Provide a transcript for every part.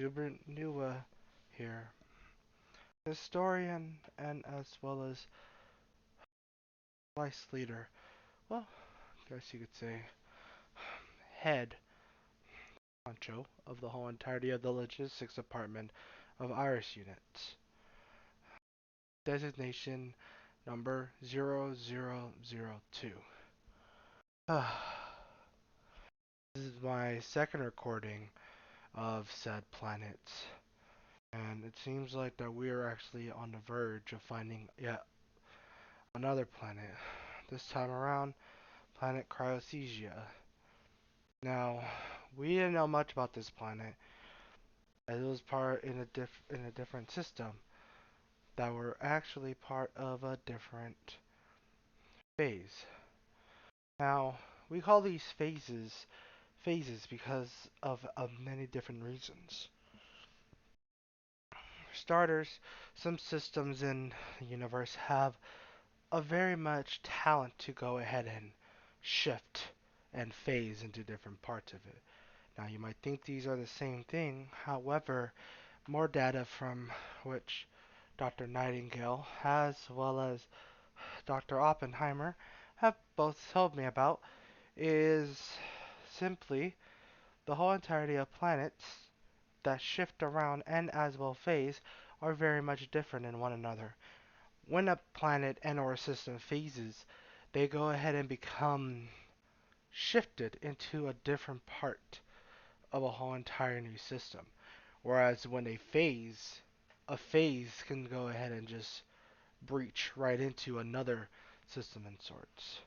Nua here, historian and as well as vice leader. Well, I guess you could say head honcho of the whole entirety of the logistics department of Iris units. Designation number 0002. This is my second recording of said planet, and it seems like that we are actually on the verge of finding yet another planet. This time around, planet Cryoseia. Now, we didn't know much about this planet, as it was part in a different system that were actually part of a different phase. Now, we call these phases because of many different reasons. For starters, some systems in the universe have a very much talent to go ahead and shift and phase into different parts of it. Now, you might think these are the same thing, however, more data from which Dr. Nightingale as well as Dr. Oppenheimer have both told me about is simply the whole entirety of planets that shift around and as well phase are very much different in one another. When a planet and or a system phases, they go ahead and become shifted into a different part of a whole entire new system. Whereas when they phase, a phase can go ahead and just breach right into another system and sorts.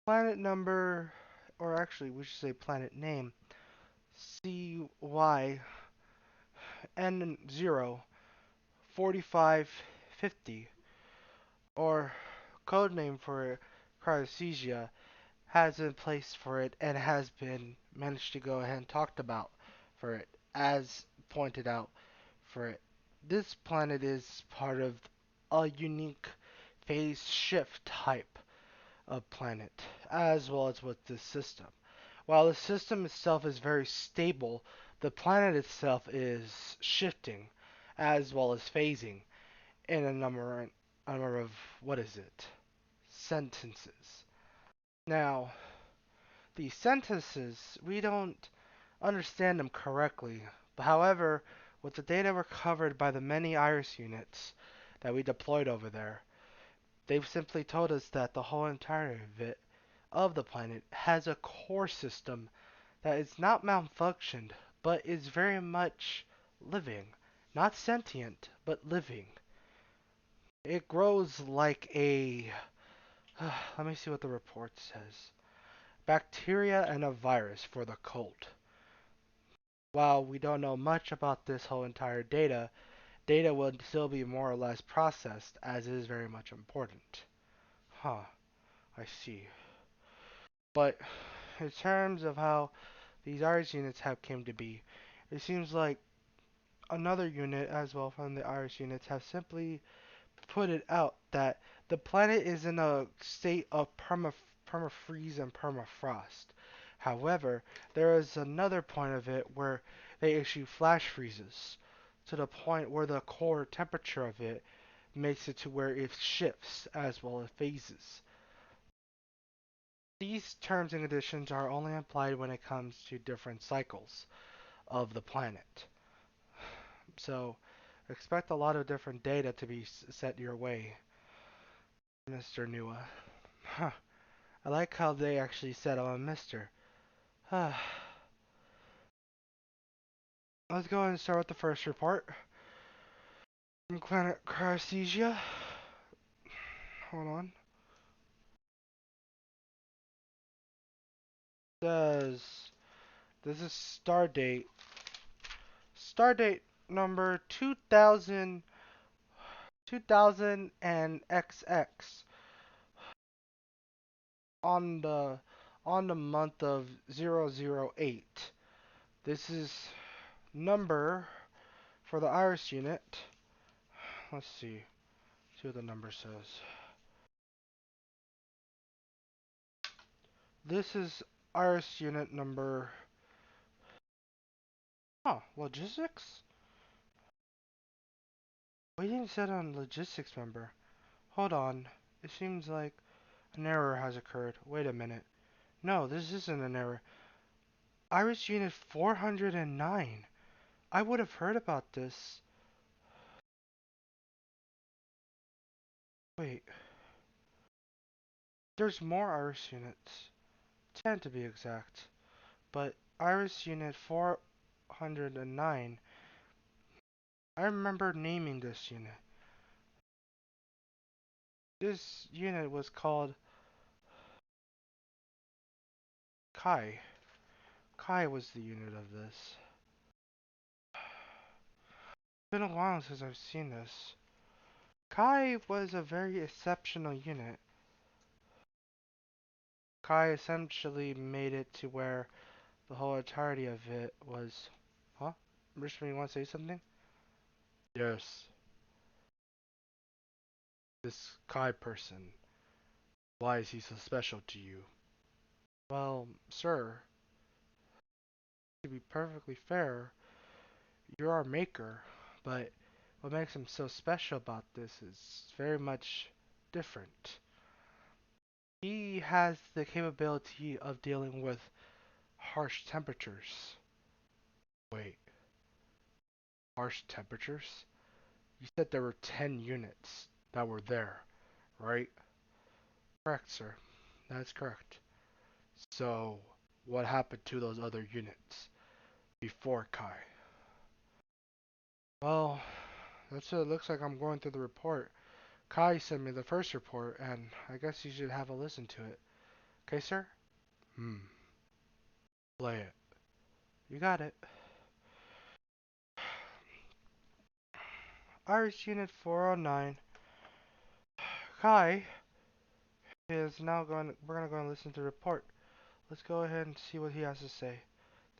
Planet number, or actually we should say planet name, CYN0 4550, or code name for Cryoseia, has been placed for it and has been managed to go ahead and talked about for it, as pointed out for it. This planet is part of a unique phase shift type of planet, as well as with this system. While the system itself is very stable, the planet itself is shifting as well as phasing in a number of, what is it, sentences. Now, these sentences, we don't understand them correctly. However, with the data recovered by the many iris units that we deployed over there, they've simply told us that the whole entirety of the planet has a core system that is not malfunctioned, but is very much living. Not sentient, but living. It grows like a. Let me see what the report says. Bacteria and a virus for the cult. While we don't know much about this whole entire data will still be more or less processed as it is very much important. Huh, I see. But in terms of how these iris units have came to be, it seems like another unit as well from the iris units have simply put it out that the planet is in a state of permafreeze and permafrost. However, there is another point of it where they issue flash freezes to the point where the core temperature of it makes it to where it shifts as well as phases. These terms and conditions are only applied when it comes to different cycles of the planet. So, expect a lot of different data to be set your way, Mr. Nua. Huh. I like how they actually said I'm a mister. Let's go ahead and start with the first report. From planet Cryoseia. Hold on. Says this is Stardate number 2000 and XX on the month of 008. This is number for the iris unit. Let's see what the number says. This is Iris unit number. Oh, logistics? We didn't set on logistics member. Hold on. It seems like an error has occurred. Wait a minute. No, this isn't an error. Iris unit 409. I would have heard about this. Wait. There's more Iris units. 10 to be exact. But Iris unit 409. I remember naming this unit. This unit was called Kai. Kai was the unit of this. It's been a while since I've seen this. Kai was a very exceptional unit. Kai essentially made it to where the whole entirety of it was. Huh? Richmond, you want to say something? Yes. This Kai person. Why is he so special to you? Well, sir, to be perfectly fair, you're our maker, but what makes him so special about this is very much different. He has the capability of dealing with harsh temperatures. Wait, harsh temperatures? You said there were 10 units that were there, right? Correct, sir. That's correct. So, what happened to those other units before Kai? Well, that's what it looks like. I'm going through the report. Kai sent me the first report, and I guess you should have a listen to it. Okay, sir? Hmm. Play it. You got it. Irish Unit 409. Kai is now going. We're gonna go and listen to the report. Let's go ahead and see what he has to say.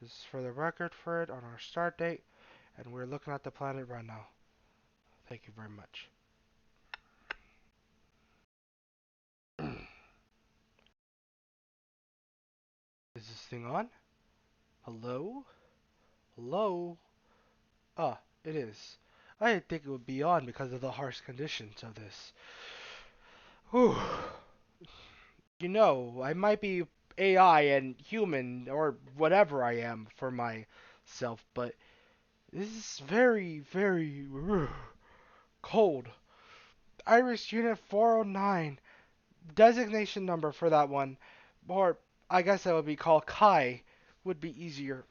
This is for the record for it on our start date, and we're looking at the planet right now. Thank you very much. Is this thing on? Hello? Hello? Ah, it is. I didn't think it would be on because of the harsh conditions of this. Whew. You know, I might be AI and human or whatever I am for myself, but this is very, very cold. Iris Unit 409, designation number for that one, or I guess that would be called Kai, would be easier.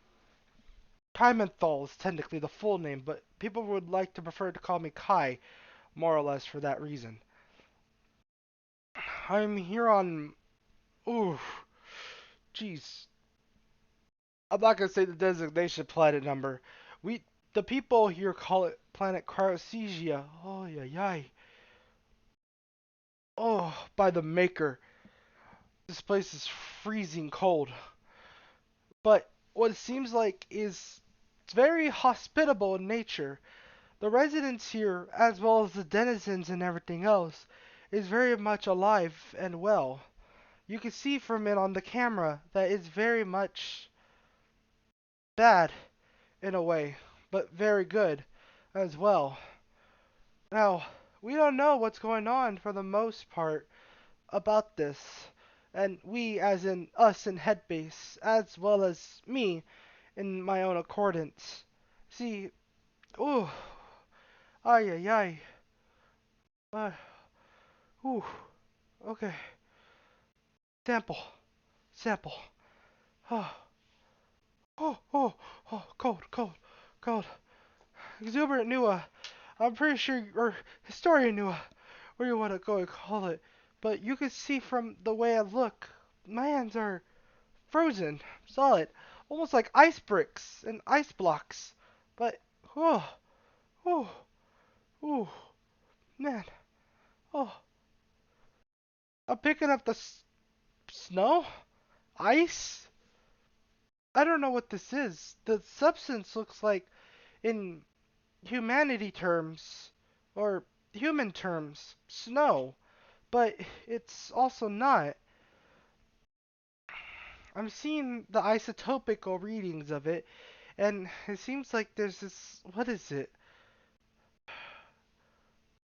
Kai Menthol is technically the full name, but people would like to prefer to call me Kai, more or less for that reason. I'm here on. Ooh, jeez. I'm not gonna say the designation planet number. We, the people here call it planet Cryoseia. Oh yeah, yeah. Oh, by the maker. This place is freezing cold. But what it seems like is it's very hospitable in nature. The residents here, as well as the denizens and everything else, is very much alive and well. You can see from it on the camera that it's very much bad in a way, but very good as well. Now, we don't know what's going on for the most part about this. And we, as in us in Headbase, as well as me in my own accordance. See, ooh, ay ay ay. Uh, ooh, okay. Sample, sample. Oh, oh, cold, cold, cold. Exuberant Nua. I'm pretty sure, or Historian Nua, where you want to go and call it. But you can see from the way I look, my hands are frozen, solid, almost like ice bricks and ice blocks. But, oh, oh, oh, man, oh, I'm picking up the snow, ice. I don't know what this is. The substance looks like, in humanity terms, or human terms, snow, but it's also not. I'm seeing the isotopical readings of it, and it seems like there's this. What is it?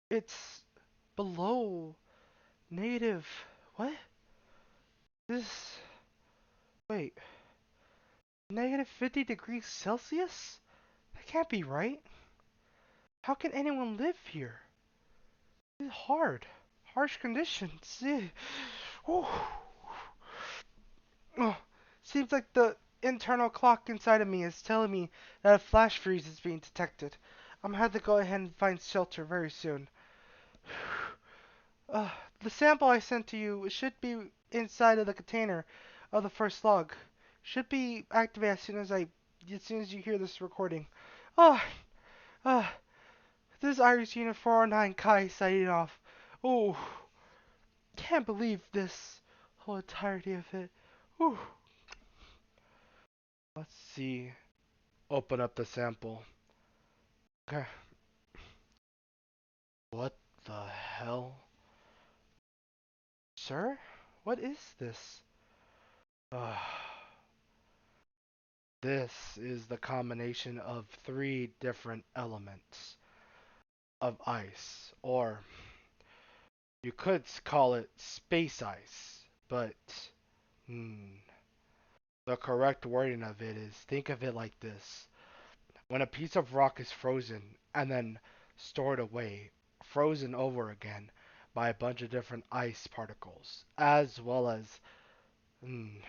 It's below negative. What? This. Wait. Negative 50 degrees Celsius? That can't be right. How can anyone live here? It's hard. Harsh conditions. Oh, seems like the internal clock inside of me is telling me that a flash freeze is being detected. I'm gonna have to go ahead and find shelter very soon. Uh, the sample I sent to you should be inside of the container of the first log. Should be activated as soon as you hear this recording. Ah, ah, this is Iris Unit 409 Kai signing off. Oh, can't believe this whole entirety of it. Ooh. Let's see. Open up the sample. Okay. What the hell? Sir? What is this? Uh, this is the combination of three different elements of ice, or you could call it space ice, but hmm, the correct wording of it is think of it like this. When a piece of rock is frozen and then stored away, frozen over again by a bunch of different ice particles, mm,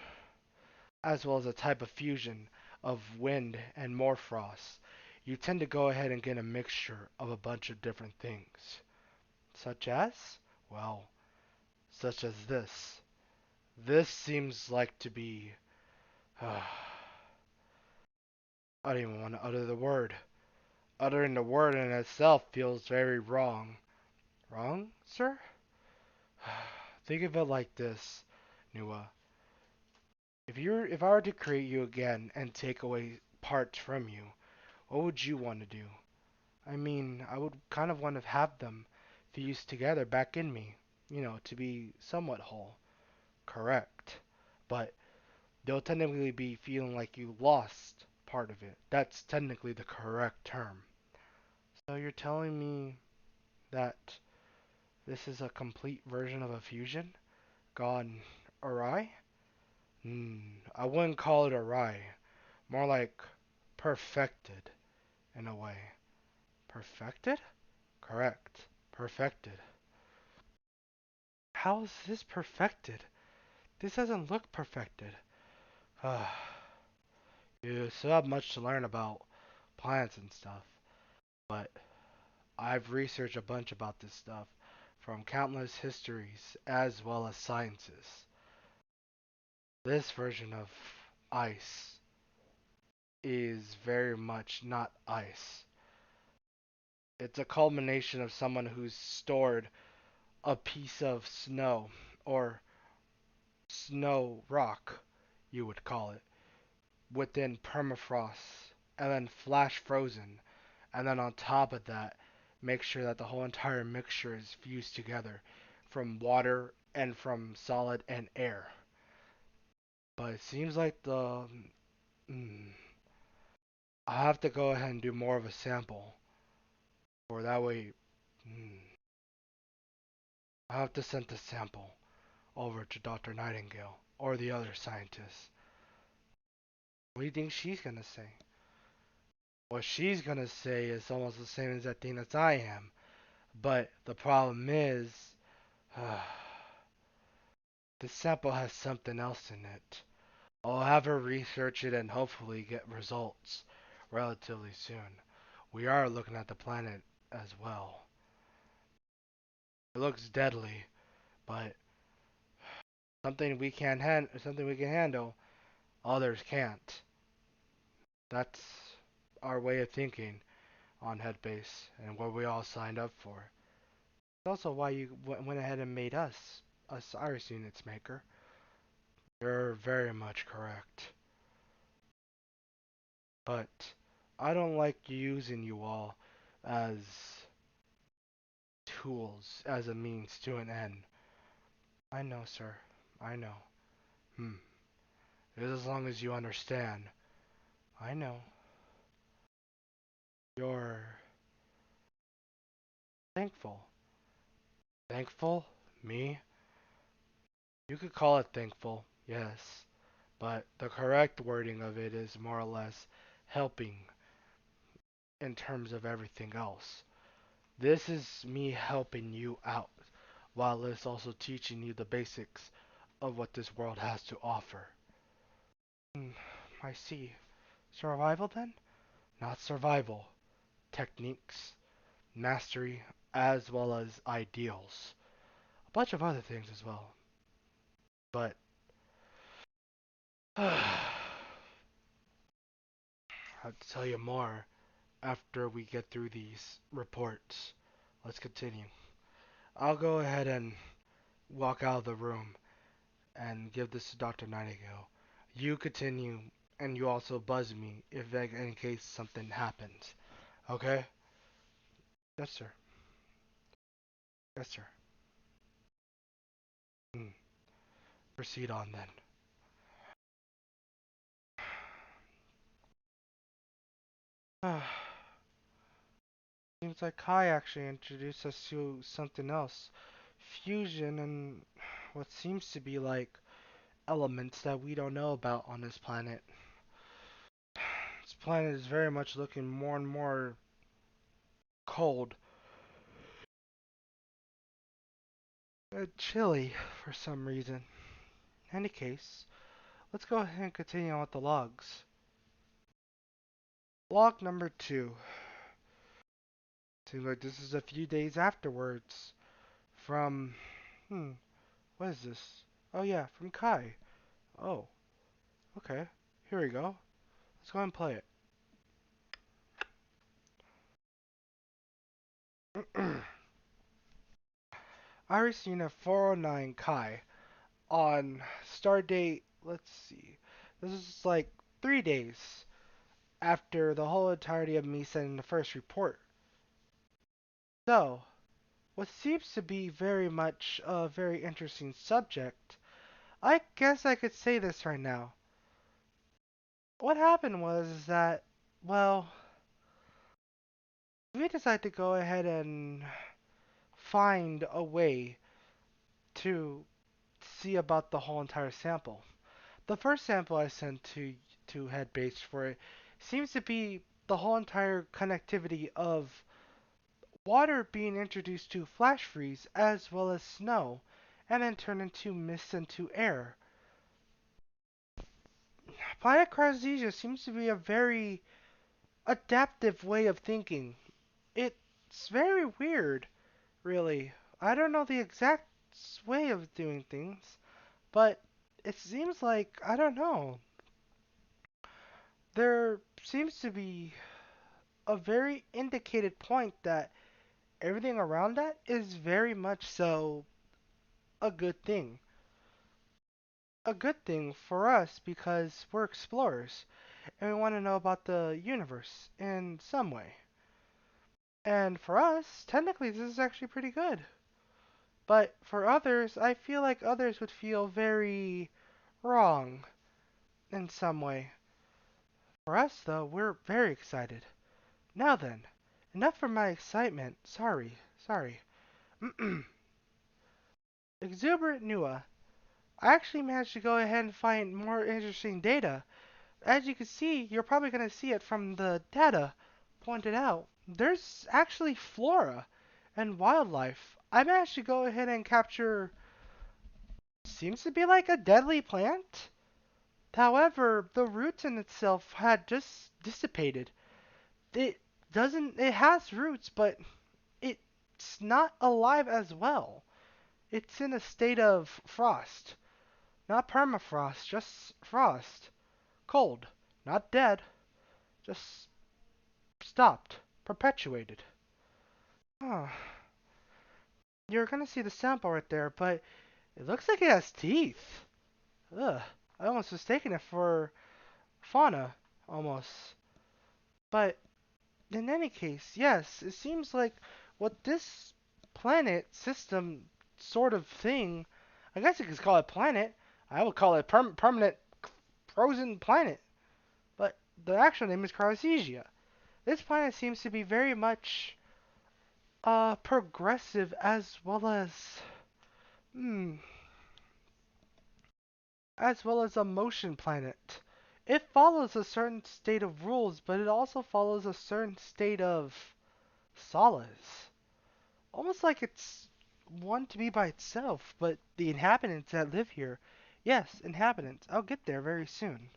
as well as a type of fusion of wind and more frost, you tend to go ahead and get a mixture of a bunch of different things. Such as? Well, such as this. This seems like to be. I don't even want to utter the word. Uttering the word in itself feels very wrong. Wrong, sir? Think of it like this, Nua. If I were to create you again and take away parts from you, what would you want to do? I mean, I would kind of want to have them fused together back in me, to be somewhat whole. Correct. But they'll technically be feeling like you lost part of it. That's technically the correct term. So you're telling me that this is a complete version of a fusion gone awry? I wouldn't call it awry. More like perfected in a way. Perfected? Correct. Perfected. How is this perfected? This doesn't look perfected. You still have much to learn about plants and stuff, but I've researched a bunch about this stuff from countless histories as well as sciences. This version of ice is very much not ice. It's a culmination of someone who's stored a piece of snow or snow rock, you would call it, within permafrost and then flash frozen. And then on top of that, make sure that the whole entire mixture is fused together from water and from solid and air. But it seems like mm, I'll have to go ahead and do more of a sample, or that way, mm, I'll have to send the sample over to Dr. Nightingale or the other scientists. What do you think she's gonna say? What she's gonna say is almost the same as that thing that I am. But the problem is, the sample has something else in it. I'll have her research it and hopefully get results relatively soon. We are looking at the planet as well. It looks deadly, but something we can handle, others can't. That's our way of thinking on Headbase and what we all signed up for. It's also why you went ahead and made us Iris Units maker. You're very much correct. But I don't like using you all as tools, as a means to an end. I know, sir. I know. Hmm. Just as long as you understand. I know. You're thankful. Thankful? Me? You could call it thankful, yes. But the correct wording of it is more or less helping in terms of everything else. This is me helping you out, while it's also teaching you the basics of what this world has to offer. Hmm, I see. Survival then? Not survival. Techniques, mastery, as well as ideals. A bunch of other things as well. But I'll tell you more after we get through these reports. Let's continue. I'll go ahead and walk out of the room and give this to Dr. Nightingale. You continue, and you also buzz me if in case something happens. Okay? Yes, sir. Yes, sir. Hmm. Proceed on then. Seems like Kai actually introduced us to something else. Fusion and what seems to be like elements that we don't know about on this planet. This planet is very much looking more and more cold and chilly for some reason. In any case, let's go ahead and continue on with the logs. Log number 2. Seems like this is a few days afterwards from, what is this? Oh yeah, from Kai. Oh, okay. Here we go. Let's go ahead and play it. Irisina 409 Kai on stardate, let's see. This is like 3 days after the whole entirety of me sending the first report. So, what seems to be very much a very interesting subject, I guess I could say this right now. What happened was that, well, we decided to go ahead and find a way to see about the whole entire sample. The first sample I sent to head base for it seems to be the whole entire connectivity of water being introduced to flash freeze as well as snow, and then turn into mist into air. Planet Cryoseia seems to be a very adaptive way of thinking. It's very weird, really. I don't know the exact way of doing things, but it seems like, I don't know, there seems to be a very indicated point that everything around that is very much so a good thing. A good thing for us because we're explorers and we want to know about the universe in some way. And for us, technically, this is actually pretty good. But for others, I feel like others would feel very wrong in some way. For us, though, we're very excited. Now then, enough for my excitement. Sorry. Exuberant Nua. I actually managed to go ahead and find more interesting data. As you can see, you're probably going to see it from the data pointed out. There's actually flora and wildlife. I managed to go ahead and capture seems to be like a deadly plant. However, the roots in itself had just dissipated. It it has roots, but it's not alive as well. It's in a state of frost. Not permafrost, just frost. Cold. Not dead. Just stopped. Perpetuated. Oh, you're gonna see the sample right there, but it looks like it has teeth. Ugh. I almost mistaken it for fauna. Almost. But in any case, yes, it seems like what this planet system sort of thing, I guess you could call it planet. I would call it permanent. frozen planet, but the actual name is Cryoseia. This planet seems to be very much progressive hmm, as well as a motion planet. It follows a certain state of rules, but it also follows a certain state of solace. Almost like it's one to be by itself, but the inhabitants that live here, yes, inhabitants, I'll get there very soon.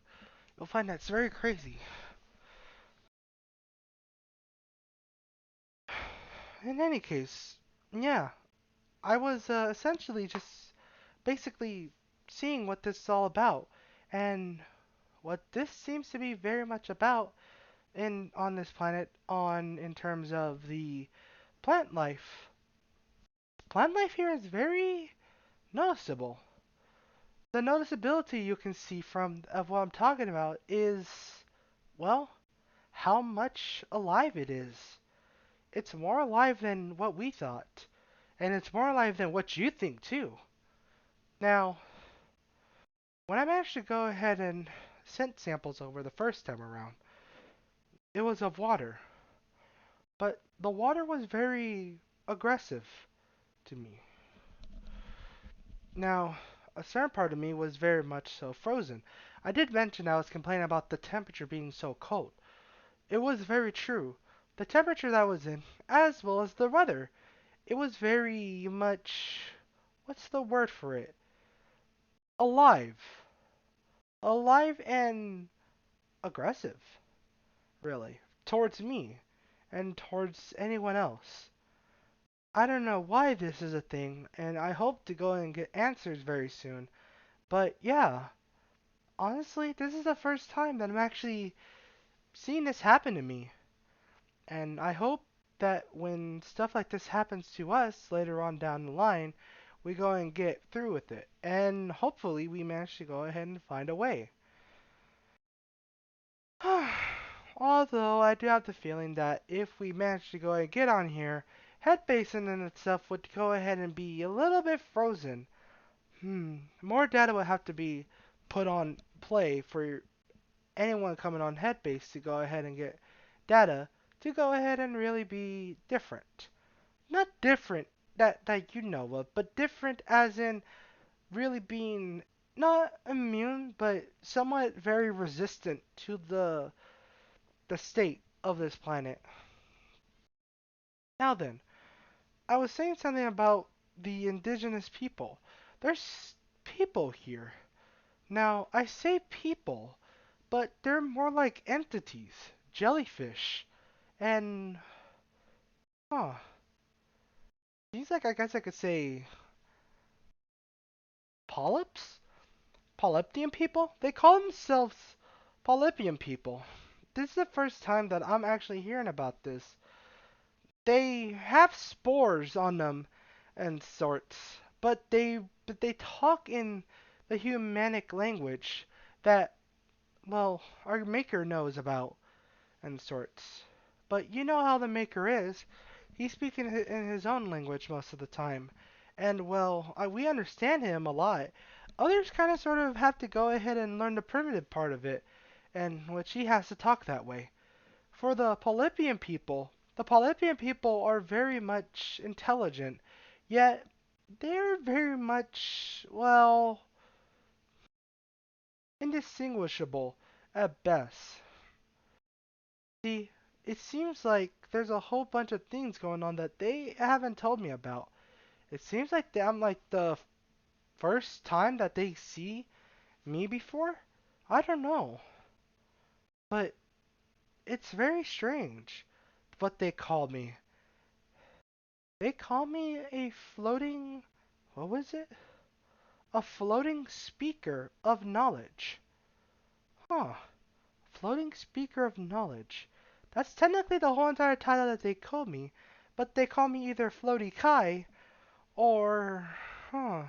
You'll find that's very crazy. In any case, yeah, I was essentially just basically seeing what this is all about, and what this seems to be very much about in on this planet on in terms of the plant life. Plant life here is very noticeable. The noticeability you can see from of what I'm talking about is, well, how much alive it is. It's more alive than what we thought, and it's more alive than what you think too. Now, when I managed to go ahead and sent samples over the first time around, it was of water, but the water was very aggressive to me. Now, a certain part of me was very much so frozen. I did mention I was complaining about the temperature being so cold. It was very true. The temperature that was in, as well as the weather, it was very much, what's the word for it? Alive. Alive and aggressive, really, towards me and towards anyone else. I don't know why this is a thing, and I hope to go and get answers very soon. But yeah, honestly, this is the first time that I'm actually seeing this happen to me. And I hope that when stuff like this happens to us later on down the line, we go and get through with it. And hopefully we manage to go ahead and find a way. Although I do have the feeling that if we manage to go and get on here, Head Basin in itself would go ahead and be a little bit frozen. More data would have to be put on play for anyone coming on Headbase to go ahead and get data to go ahead and really be different. Not different that you know of, but different as in really being not immune, but somewhat very resistant to the state of this planet. Now then, I was saying something about the indigenous people. There's people here. Now, I say people, but they're more like entities, jellyfish, and huh. Seems like I guess I could say polyps? Polyptian people? They call themselves Polypian people. This is the first time that I'm actually hearing about this. They have spores on them and sorts, but they talk in the humanic language that, well, our maker knows about and sorts. But you know how the maker is. He's speaking in his own language most of the time. And, well, we understand him a lot. Others kind of sort of have to go ahead and learn the primitive part of it, in which he has to talk that way. For the Polypian people are very much intelligent, yet they're very much, well, indistinguishable at best. See, it seems like there's a whole bunch of things going on that they haven't told me about. It seems like I'm like the first time that they see me before. I don't know, but it's very strange what they call me. They call me a floating, what was it? A floating speaker of knowledge. Huh, floating speaker of knowledge. That's technically the whole entire title that they call me, but they call me either Floaty Kai or, huh,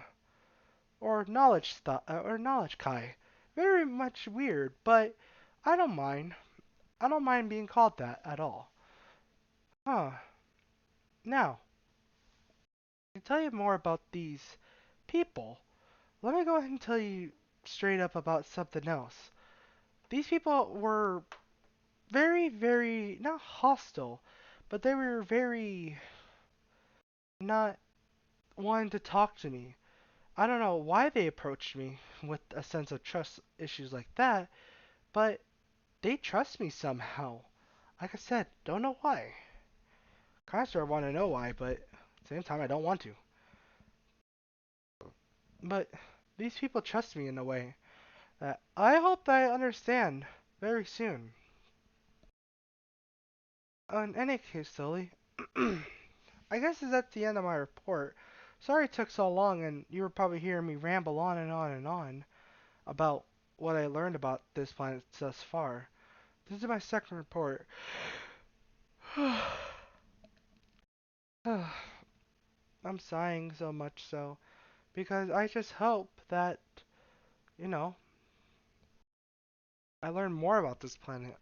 or knowledge Kai. Very much weird, but I don't mind. I don't mind being called that at all. Huh. Now, to tell you more about these people, let me go ahead and tell you. straight up about something else. These people were very, very, not hostile, but they were very not wanting to talk to me. I don't know why they approached me with a sense of trust issues like that, but they trust me somehow. Like I said, don't know why. Kind of sort of want to know why, but at the same time, I don't want to. But these people trust me in a way that I hope that I understand very soon. In any case, Sully, I guess is at the end of my report. Sorry it took so long, and you were probably hearing me ramble on and on and on about what I learned about this planet thus far. This is my second report. I'm sighing so much so because I just hope that, you know, I learn more about this planet.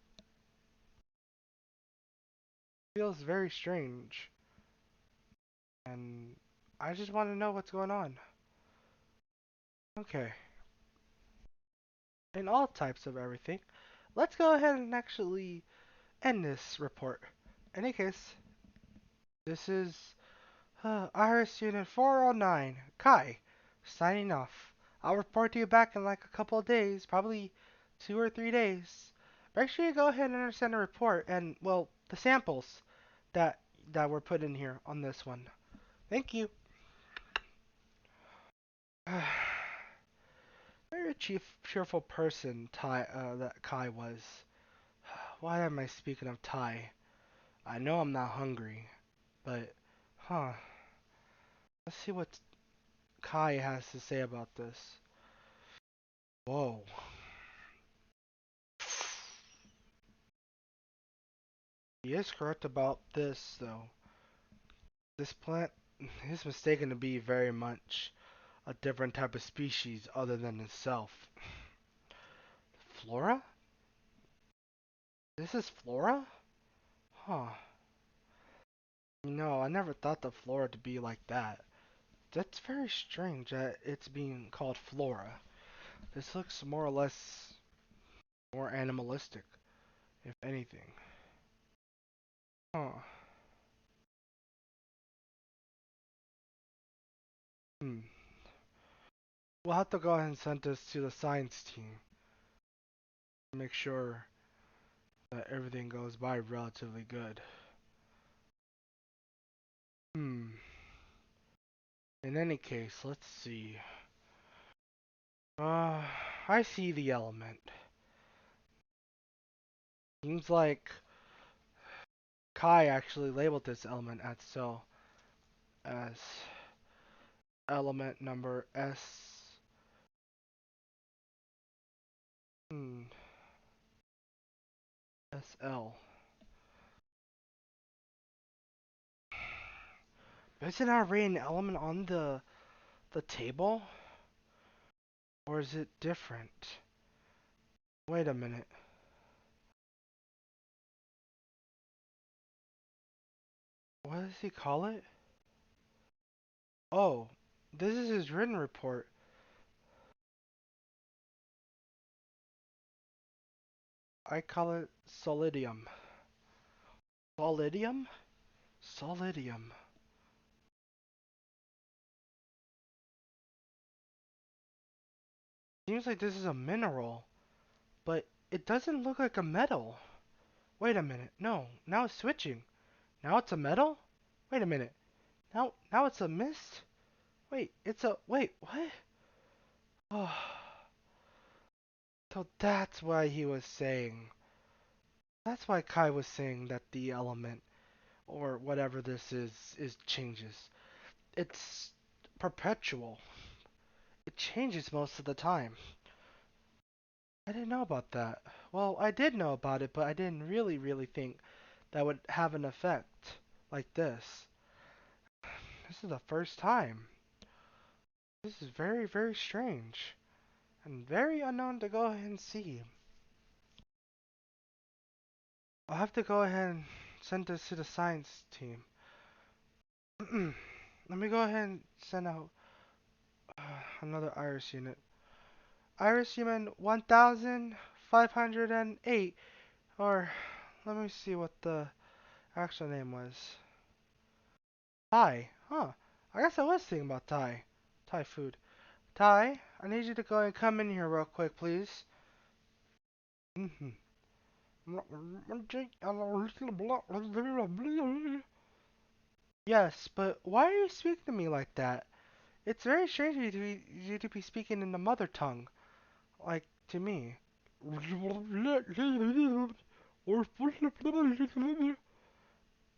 It feels very strange, and I just want to know what's going on. Okay, in all types of everything, let's go ahead and actually end this report. In any case, this is Iris Unit 409, Kai, signing off. I'll report to you back in like a couple of days, probably 2 or 3 days. Make sure you go ahead and understand the report and, well, the samples that were put in here on this one. Thank you. Very cheerful person that Kai was. Why am I speaking of Thai? I know I'm not hungry, but, huh. Let's see what Kai has to say about this. Whoa. He is correct about this, though. This plant is mistaken to be very much a different type of species other than itself. Flora? This is flora? Huh. No, I never thought the flora to be like that. That's very strange that it's being called flora. This looks more or less more animalistic, if anything. Huh. Hmm. We'll have to go ahead and send this to the science team to make sure that everything goes by relatively good. Hmm. In any case, let's see. Uh, I see the element. Seems like Kai actually labeled this element as element number S. Hmm. SL. Isn't already an element on the table? Or is it different? Wait a minute. What does he call it? Oh, this is his written report. I call it solidium. Solidium? Solidium. Seems like this is a mineral, but it doesn't look like a metal. Wait a minute. No, now it's switching. Now it's a metal? Wait a minute. Now it's a mist? Wait, what? Oh, so that's why he was saying. That's why Kai was saying that the element, or whatever this is changes. It's perpetual. It changes most of the time. I didn't know about that. Well, I did know about it, but I didn't really think that would have an effect like this. This is the first time. This is very strange. And very unknown to go ahead and see. I'll have to go ahead and send this to the science team. Let me go ahead and send out another iris unit. Iris human 1508. Or, let me see what the actual name was. Thai. Huh. I guess I was thinking about Thai. Thai food. Thai, I need you to go and come in here real quick, please. Mm-hmm. Yes, but why are you speaking to me like that? It's very strange of you to be speaking in the mother tongue, like to me.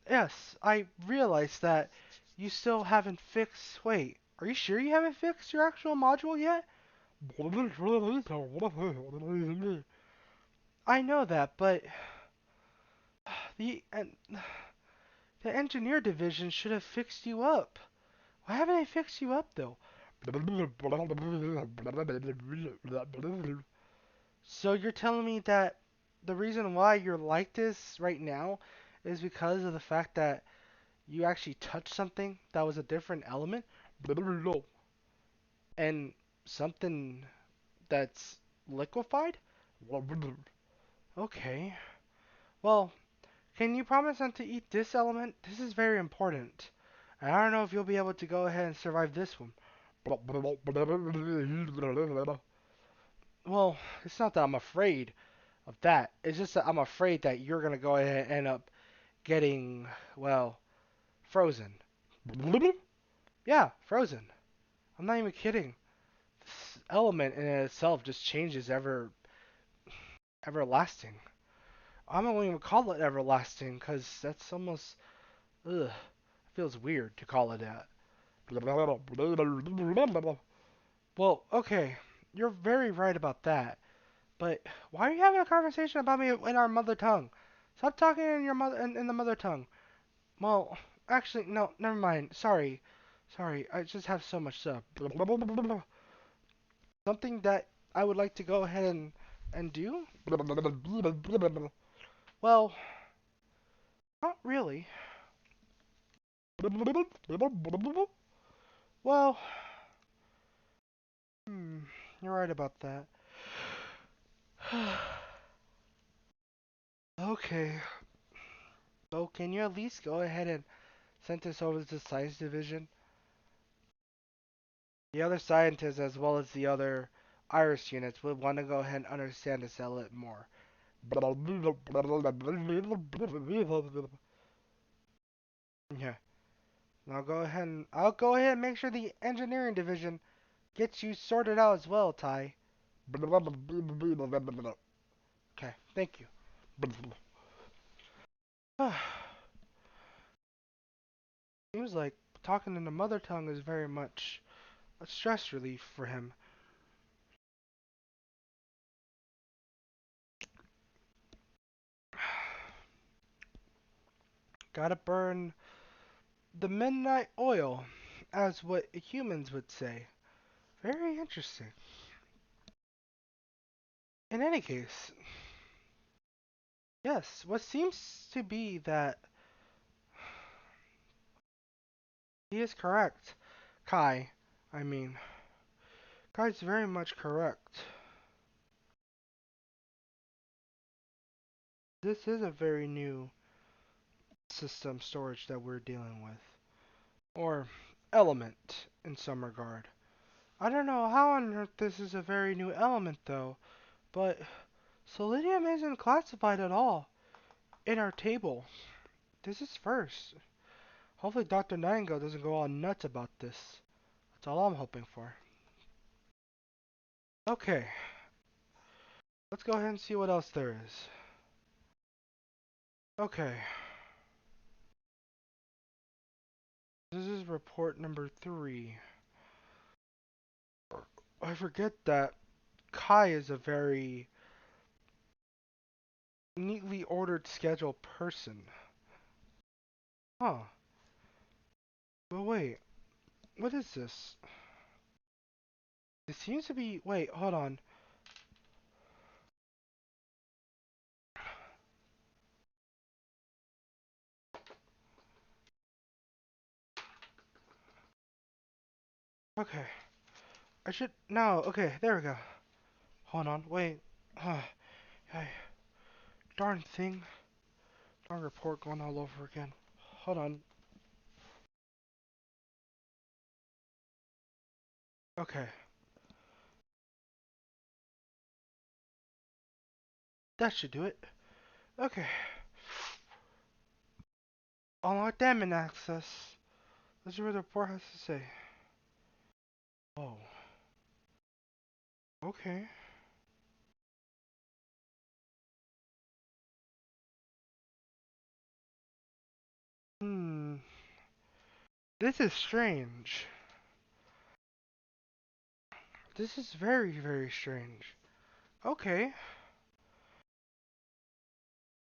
Yes, I realize that you still haven't fixed. Wait, are you sure you haven't fixed your actual module yet? I know that, but the and the engineer division should have fixed you up. Why haven't they fixed you up though? So you're telling me that the reason why you're like this right now is because of the fact that you actually touched something that was a different element and something that's liquefied? Okay. Well, can you promise not to eat this element? This is very important. And I don't know if you'll be able to go ahead and survive this one. Well, it's not that I'm afraid of that. It's just that I'm afraid that you're gonna go ahead and end up getting, well, frozen. Yeah, frozen. I'm not even kidding. This element in itself just changes everlasting. I don't even call it everlasting because that's almost, ugh, feels weird to call it that. Well, okay, you're very right about that. But why are you having a conversation about me in our mother tongue? Stop talking in your mother in the mother tongue. Well, actually, no, never mind. Sorry. I just have so much stuff. Something that I would like to go ahead and do. Well, not really. Well, hmm, you're right about that. Okay. So can you at least go ahead and send this over to the science division? The other scientists, as well as the other iris units, would want to go ahead and understand this a little more. Yeah. I'll go ahead and make sure the engineering division gets you sorted out as well, Ty. Okay, thank you. Seems like talking in the mother tongue is very much a stress relief for him. Gotta burn the midnight oil, as what humans would say. Very interesting. In any case, yes, what seems to be that he is correct. Kai, I mean, Kai's very much correct. This is a very new system storage that we're dealing with. Or element in some regard. I don't know how on earth this is a very new element though, but selenium isn't classified at all in our table. This is first. Hopefully Dr. Nightingale doesn't go all nuts about this. That's all I'm hoping for. Okay, let's go ahead and see what else there is. Okay, this is report number 3. I forget that Kai is a very neatly ordered schedule person. Huh. But wait, what is this? It seems to be. Wait, hold on. Okay. I should. No, okay, there we go. Hold on, wait. Hey, darn thing. Darn report going all over again. Hold on. Okay, that should do it. Okay. Unlock admin access. Let's see what the report has to say. Oh, okay. Hmm. This is strange. This is very, very strange. Okay.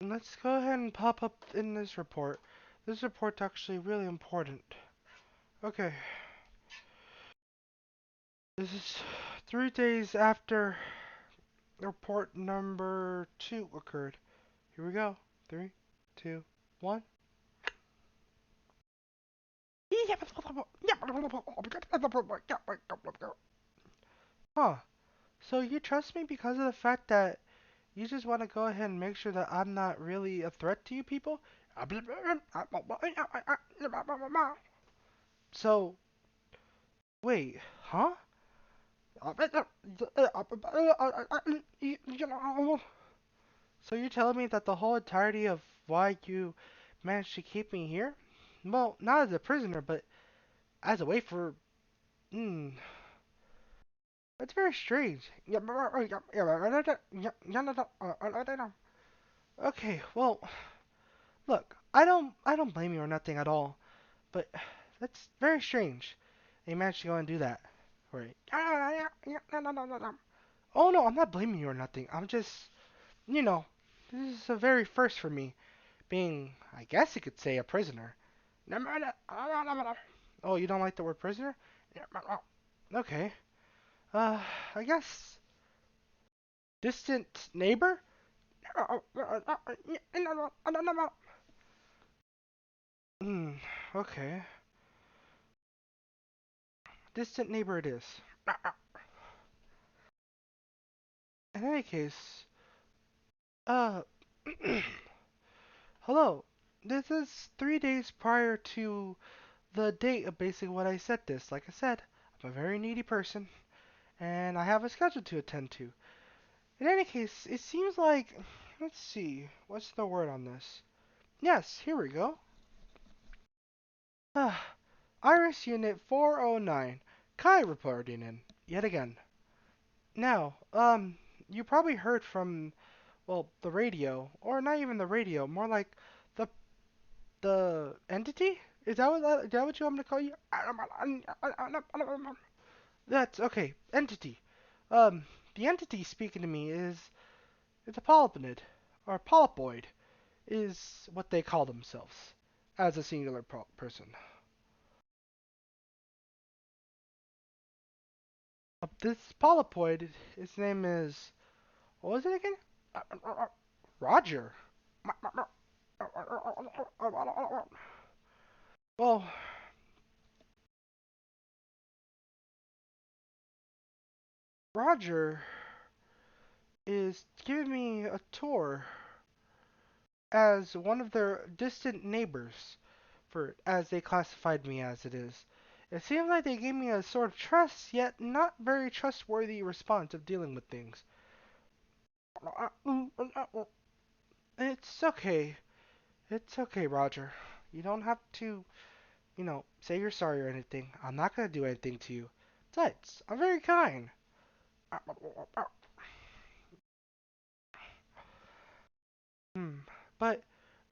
Let's go ahead and pop up in this report. This report's actually really important. Okay. This is 3 days after report number 2 occurred. Here we go. Three, two, one. Huh. So you trust me because of the fact that you just want to go ahead and make sure that I'm not really a threat to you people? So, wait, huh? So you're telling me that the whole entirety of why you managed to keep me here? Well, not as a prisoner, but as a way for... Hmm, that's very strange. Okay, well, look, I don't blame you or nothing at all, but that's very strange. You managed to go and do that. Right. Oh no, I'm not blaming you or nothing. I'm just, you know, this is a very first for me, being, I guess you could say, a prisoner. Oh, you don't like the word prisoner? Okay. Uh, I guess distant neighbor? Hmm, okay. Distant neighbor it is. In any case, uh, hello. This is 3 days prior to the date of basically what I said this. Like I said, I'm a very needy person, and I have a schedule to attend to. In any case, it seems like, let's see, what's the word on this? Yes, here we go. Iris Unit 409, Kai reporting in, yet again. Now, you probably heard from, well, the radio, or not even the radio, more like the entity? Is that what you want me to call you? That's okay, entity. The entity speaking to me is a polypid, or polypoid, is what they call themselves as a singular person. This polypoid, his name is, what was it again? Roger. Well, Roger is giving me a tour as one of their distant neighbors, for as they classified me as it is. It seems like they gave me a sort of trust, yet not very trustworthy response of dealing with things. It's okay. It's okay, Roger. You don't have to, say you're sorry or anything. I'm not gonna do anything to you. Besides, I'm very kind. Hmm. But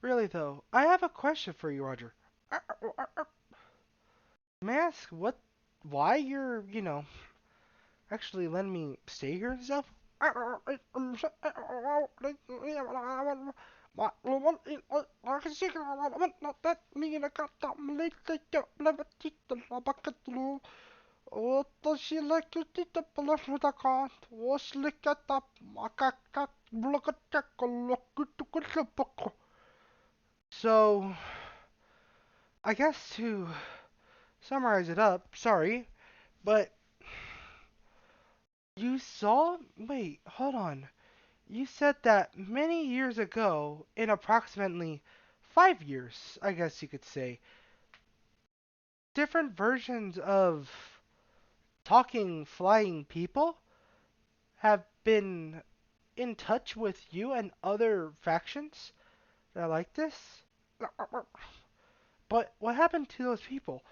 really though, I have a question for you, Roger. May I ask why you're, actually letting me stay here and stuff? So, I guess to summarize it up, sorry, but You saw? Wait, hold on. You said that many years ago, in approximately 5 years, I guess you could say, different versions of talking flying people have been in touch with you and other factions that are like this? But what happened to those people?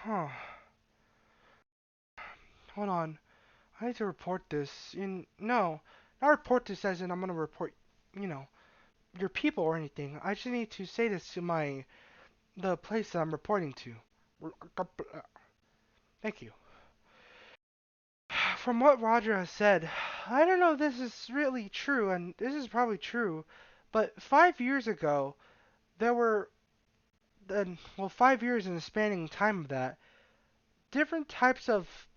Huh. Hold on. I need to report this. No, not report this as in I'm gonna report, you know, your people or anything. I just need to say this to the place that I'm reporting to. Thank you. From what Roger has said, I don't know if this is really true, and this is probably true, but 5 years ago, there were, well, 5 years in the spanning time of that, different types of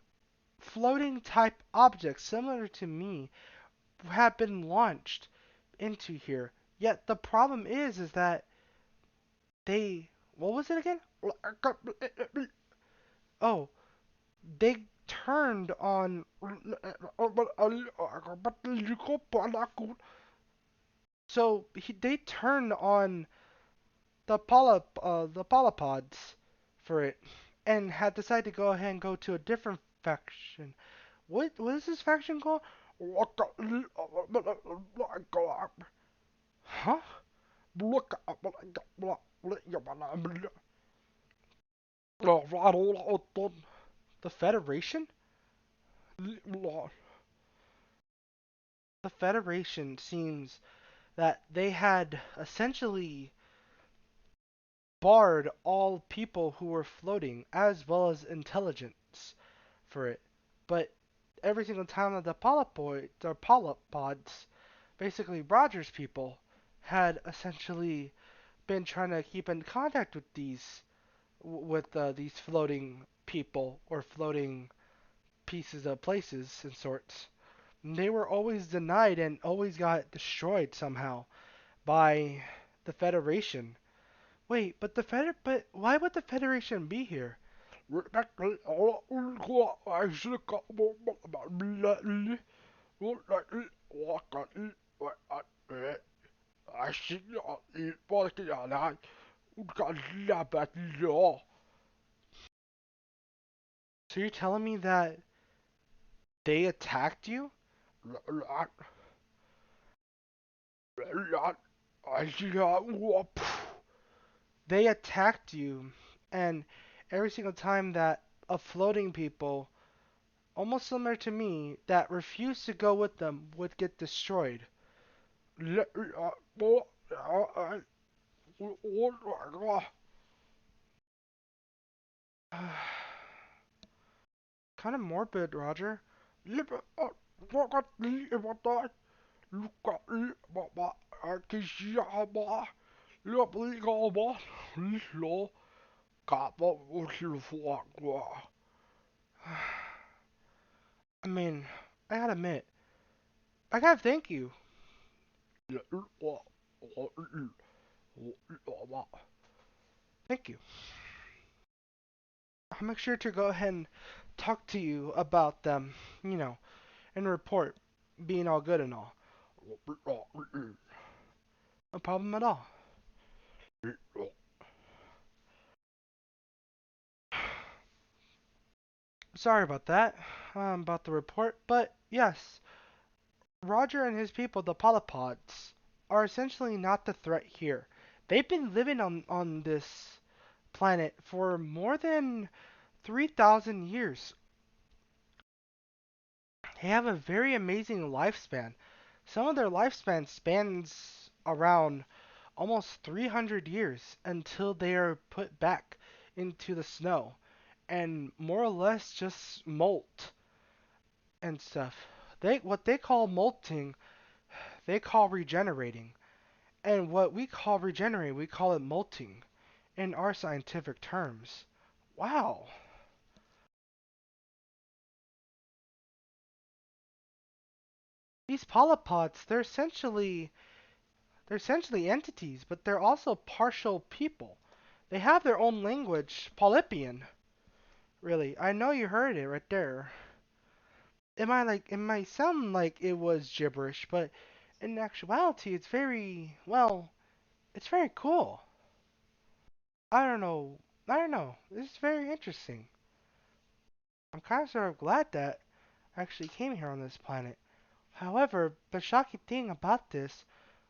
floating type objects similar to me have been launched into here. Yet the problem is that they, what was it again? Oh, they turned on. They turned on the polypods for it, and had decided to go ahead and go to a different faction. What is this faction called? Huh? The Federation? The Federation seems that they had essentially barred all people who were floating, as well as intelligence, for it. But every single time that the polypods, basically Roger's people, had essentially been trying to keep in contact with these floating people or floating pieces of places and sorts. They were always denied and always got destroyed somehow by the Federation. Wait, but why would the Federation be here? So you're telling me that they attacked you? They attacked you, and every single time that a floating people, almost similar to me, that refused to go with them would get destroyed. Kind of morbid, Roger. I mean, I gotta admit, I gotta thank you. Thank you. I'll make sure to go ahead and talk to you about them, and report being all good and all. No problem at all. Sorry about that, about the report, but yes, Roger and his people, the polypods, are essentially not the threat here. They've been living on this planet for more than 3,000 years. They have a very amazing lifespan. Some of their lifespan spans around almost 300 years until they are put back into the snow and more or less just molt and stuff. What they call molting, they call regenerating. And what we call regenerating, we call it molting in our scientific terms. Wow. These polypods, they're essentially entities, but they're also partial people. They have their own language, Polypian. Really, I know you heard it right there. It might sound like it was gibberish, but in actuality, it's very, well, it's very cool. I don't know. I don't know. It's very interesting. I'm kind of sort of glad that I actually came here on this planet. However, the shocking thing about this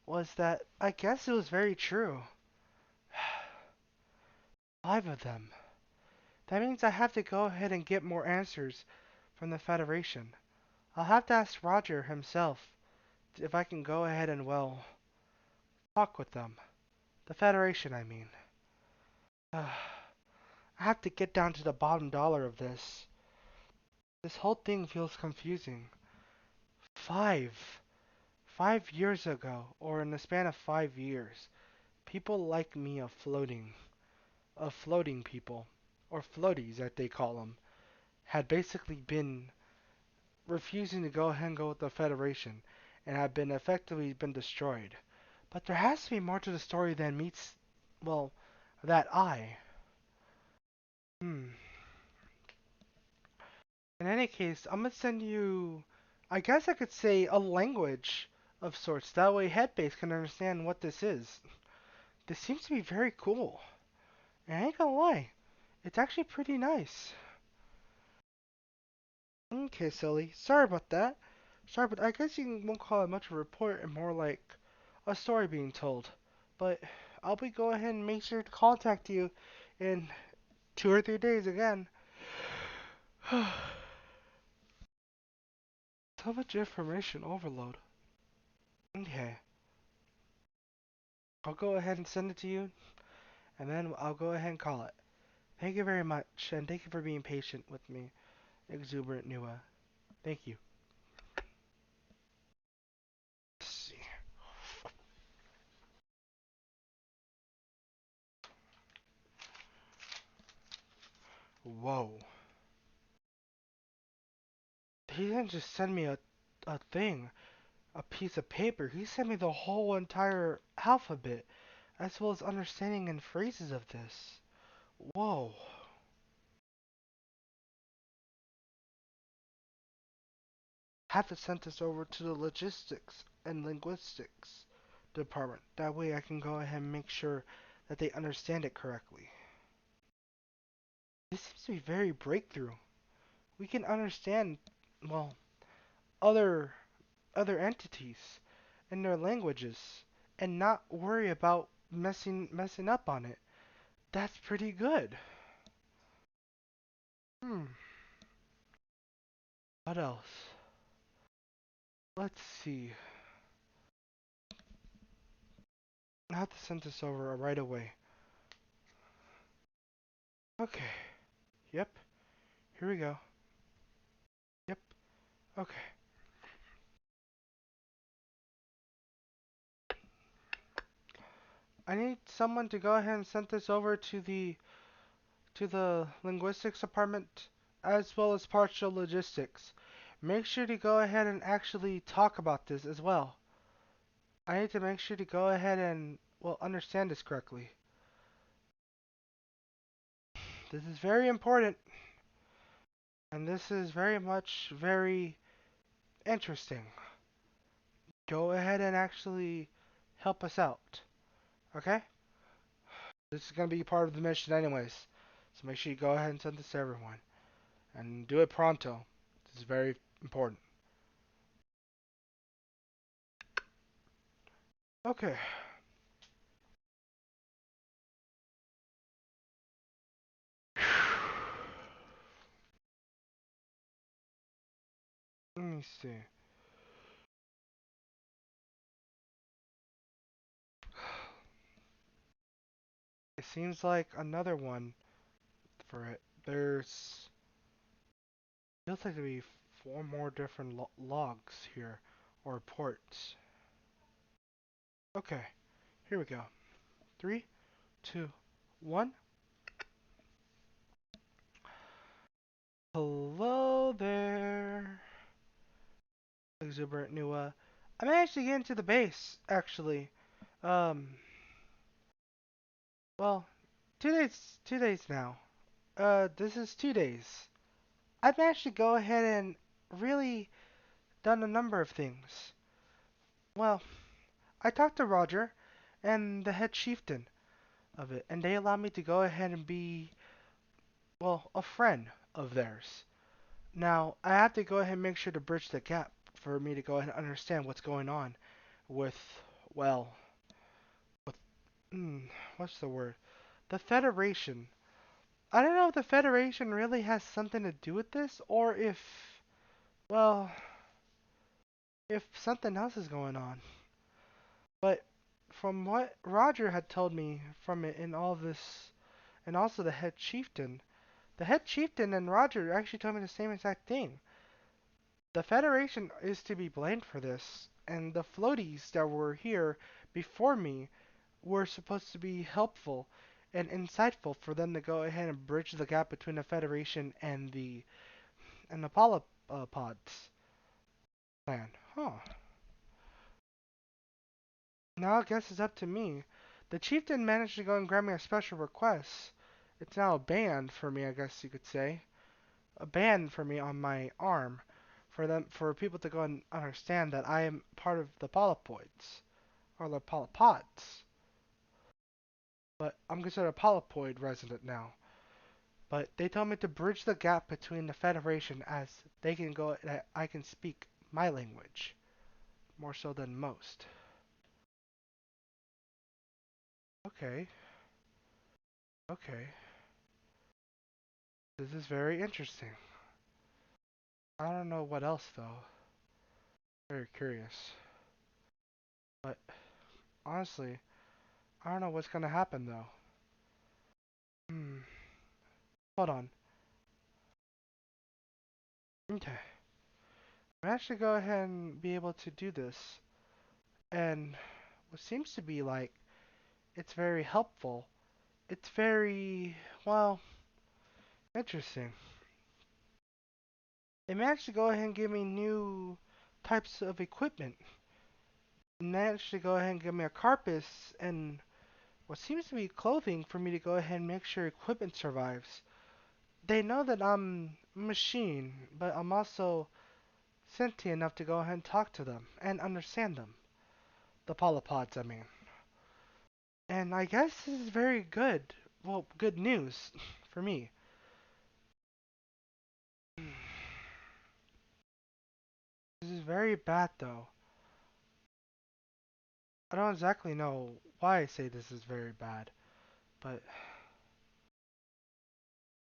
was that I guess it was very true. 5 of them. That means I have to go ahead and get more answers from the Federation. I'll have to ask Roger himself if I can go ahead and, well, talk with them. The Federation, I mean. I have to get down to the bottom dollar of this. This whole thing feels confusing. 5. 5 years ago, or in the span of 5 years, people like me of floating people, or floaties as they call them, had basically been refusing to go ahead and go with the Federation, and had been effectively been destroyed. But there has to be more to the story than meets, well, that eye. Hmm. In any case, I'm gonna send you, I guess I could say, a language of sorts. That way Headbase can understand what this is. This seems to be very cool. And I ain't gonna lie, it's actually pretty nice. Okay, silly. Sorry about that. Sorry, but I guess you won't call it much of a report and more like a story being told. But I'll be go ahead and make sure to contact you in 2 or 3 days again. So much information overload. Okay, I'll go ahead and send it to you, and then I'll go ahead and call it. Thank you very much, and thank you for being patient with me, exuberant Nua. Thank you. Let's see. Whoa. He didn't just send me a thing, a piece of paper. He sent me the whole entire alphabet, as well as understanding and phrases of this. Whoa. Have to send this over to the logistics and linguistics department. That way I can go ahead and make sure that they understand it correctly. This seems to be very breakthrough. We can understand, well, other other entities and their languages and not worry about messing up on it. That's pretty good. Hmm. What else? Let's see. I have to send this over right away. Okay. Yep. Here we go. Yep. Okay. I need someone to go ahead and send this over to the linguistics department as well as partial logistics. Make sure to go ahead and actually talk about this as well. I need to make sure to go ahead and, well, understand this correctly. This is very important, and this is very much very interesting. Go ahead and actually help us out, okay? This is going to be part of the mission anyways. So make sure you go ahead and send this to everyone. And do it pronto. This is very important. Okay. Let me see. It seems like another one for it. There's feels like there be 4 more different logs here or reports. Okay, here we go. 3, 2, One. Hello there, exuberant Nua. I managed to get into the base, actually. Um, well, 2 days now. This is 2 days. I've managed to go ahead and really done a number of things. Well, I talked to Roger and the head chieftain of it, and they allowed me to go ahead and be, well, a friend of theirs. Now, I have to go ahead and make sure to bridge the gap for me to go ahead and understand what's going on with, well, with, hmm, what's the word? The Federation. I don't know if the Federation really has something to do with this, or if, well, if something else is going on. But from what Roger had told me from it in all this, and also the head chieftain and Roger actually told me the same exact thing. The Federation is to be blamed for this, and the floaties that were here before me were supposed to be helpful and insightful for them to go ahead and bridge the gap between the Federation and the polypods plan. Huh. Now I guess it's up to me. The chieftain managed to go and grant me a special request. It's now a band for me, I guess you could say. A band for me on my arm. For people to go and understand that I am part of the polypoids. Or the polypods. But I'm considered a polypoid resident now. But they told me to bridge the gap between the Federation as they can go that I can speak my language. More so than most. Okay. Okay. This is very interesting. I don't know what else though. Very curious. But honestly, I don't know what's gonna happen though. Hmm. Hold on. Okay. I'm actually go ahead and be able to do this. And what seems to be like it's very helpful. It's very, well, interesting. They managed to go ahead and give me new types of equipment. They managed to go ahead and give me a carapace and what seems to be clothing for me to go ahead and make sure equipment survives. They know that I'm a machine, but I'm also sentient enough to go ahead and talk to them and understand them. The polypods, I mean. And I guess this is very good. Well, good news for me. This is very bad though. I don't exactly know why I say this is very bad, but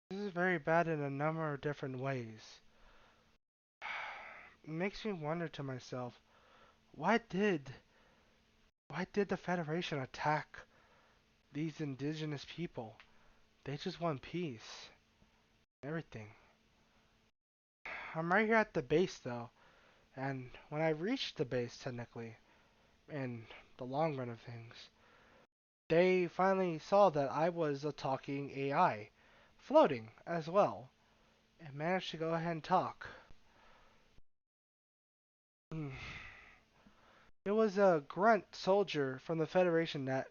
this is very bad in a number of different ways. It makes me wonder to myself, why did why did the Federation attack these indigenous people? They just want peace. Everything. I'm right here at the base though, and when I reached the base technically, in the long run of things, they finally saw that I was a talking AI, floating as well, and managed to go ahead and talk. Mm. It was a grunt soldier from the Federation that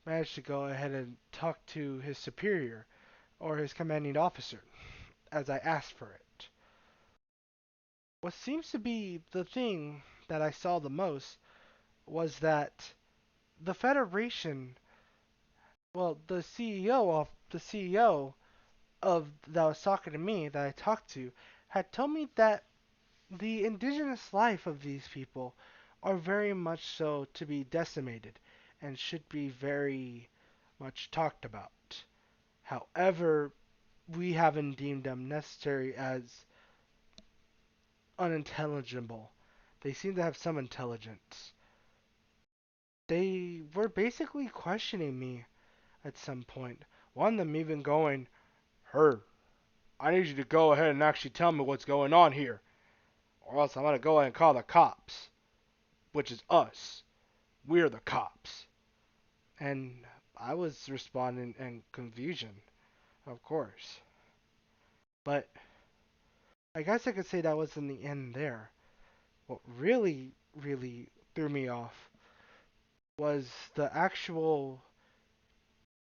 managed to go ahead and talk to his superior, or his commanding officer, as I asked for it. What seems to be the thing that I saw the most was that the Federation, well, the CEO of that was talking to me, that I talked to, had told me that the indigenous life of these people are very much so to be decimated and should be very much talked about. However, we haven't deemed them necessary as unintelligible. They seem to have some intelligence. They were basically questioning me at some point. One of them even going, "Her, I need you to go ahead and actually tell me what's going on here, or else I'm gonna go ahead and call the cops, which is us. We're the cops." And I was responding in confusion, of course. But I guess I could say that wasn't the end there. What really, really threw me off was the actual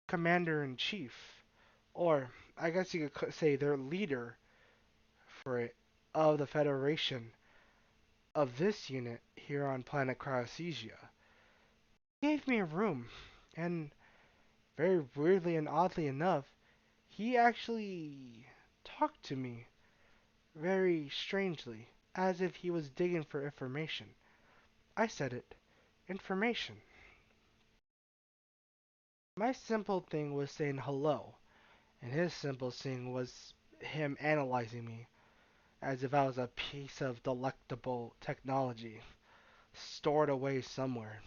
commander in chief, or I guess you could say their leader for it, of the Federation of this unit here on planet Cryoseia. He gave me a room, and very weirdly and oddly enough, he actually talked to me very strangely, as if he was digging for information. I said it. Information. My simple thing was saying hello, and his simple thing was him analyzing me as if I was a piece of delectable technology stored away somewhere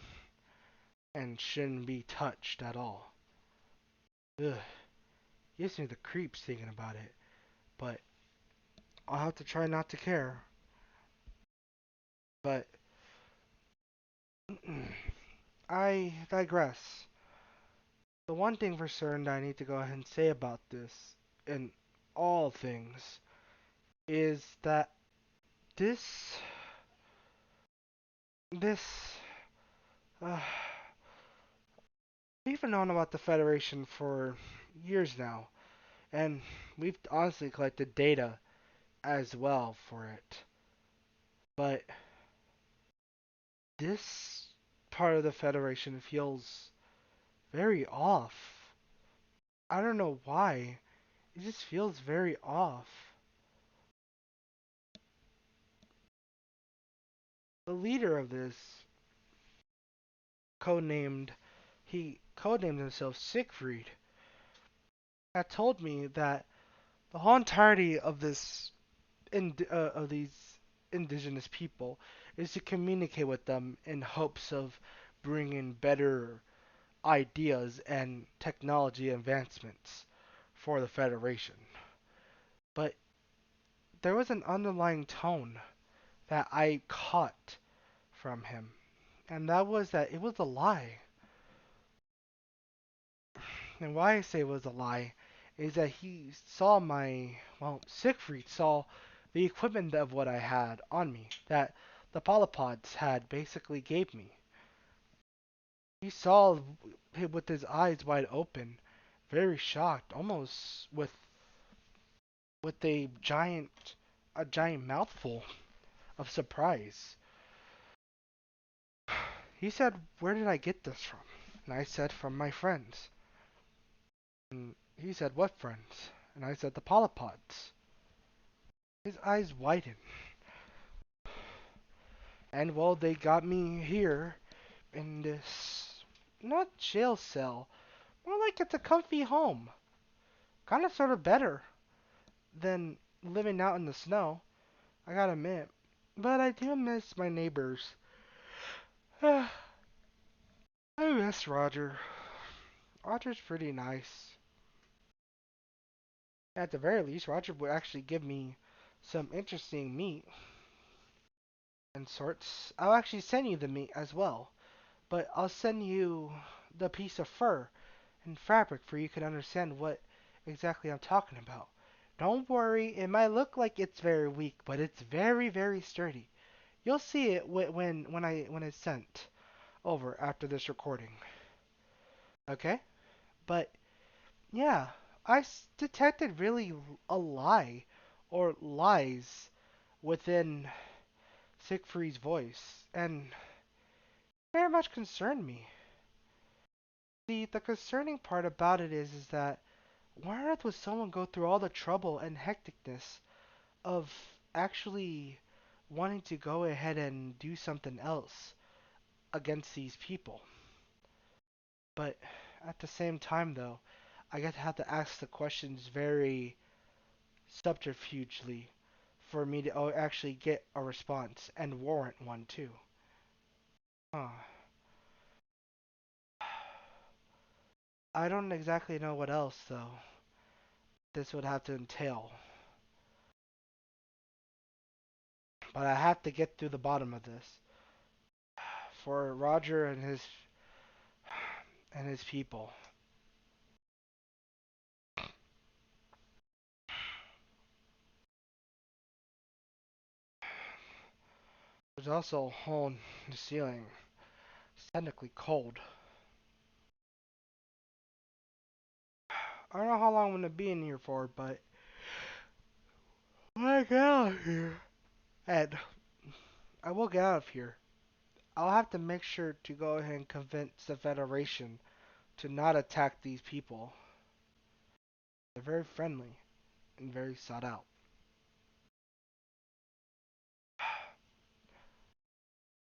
and shouldn't be touched at all. Ugh, gives me the creeps thinking about it, but I'll have to try not to care. But I digress. The one thing for certain that I need to go ahead and say about this, in all things, is that this, this, uh, we've known about the Federation for years now, and we've honestly collected data as well for it. But this part of the Federation feels very off. I don't know why. It just feels very off. The leader of this, codenamed, he codenamed himself Siegfried, had told me that the whole entirety of of these indigenous people is to communicate with them in hopes of bringing better ideas and technology advancements for the Federation. But there was an underlying tone that I caught from him, and that was that it was a lie. And why I say it was a lie is that he saw Siegfried saw the equipment of what I had on me, that the polypods had basically gave me. He saw him with his eyes wide open, very shocked, almost with a giant mouthful of surprise. He said, "Where did I get this from?" And I said, "From my friends." And he said, "What friends?" And I said, "The polypods." His eyes widened. And well, they got me here in this, not jail cell, more like it's a comfy home. Kind of sort of better than living out in the snow, I gotta admit. But I do miss my neighbors. I miss Roger. Roger's pretty nice. At the very least, Roger would actually give me some interesting meat and sorts. I'll actually send you the meat as well, but I'll send you the piece of fur and fabric for you can understand what exactly I'm talking about. Don't worry, it might look like it's very weak, but it's very, very sturdy. You'll see it when it's sent over after this recording. Okay? But yeah, detected really a lie or lies within Siegfried's voice, and very much concerned me. The concerning part about it is that why on earth would someone go through all the trouble and hecticness of actually wanting to go ahead and do something else against these people? But at the same time, though, I guess I have to ask the questions very subterfugely for me to actually get a response and warrant one too. Huh. I don't exactly know what else, though, this would have to entail. But I have to get through the bottom of this. For Roger and his people. There's also a hole in the ceiling. It's technically cold. I don't know how long I'm gonna be in here for, but when I get out of here, and I will get out of here, I'll have to make sure to go ahead and convince the Federation to not attack these people. They're very friendly and very sought out.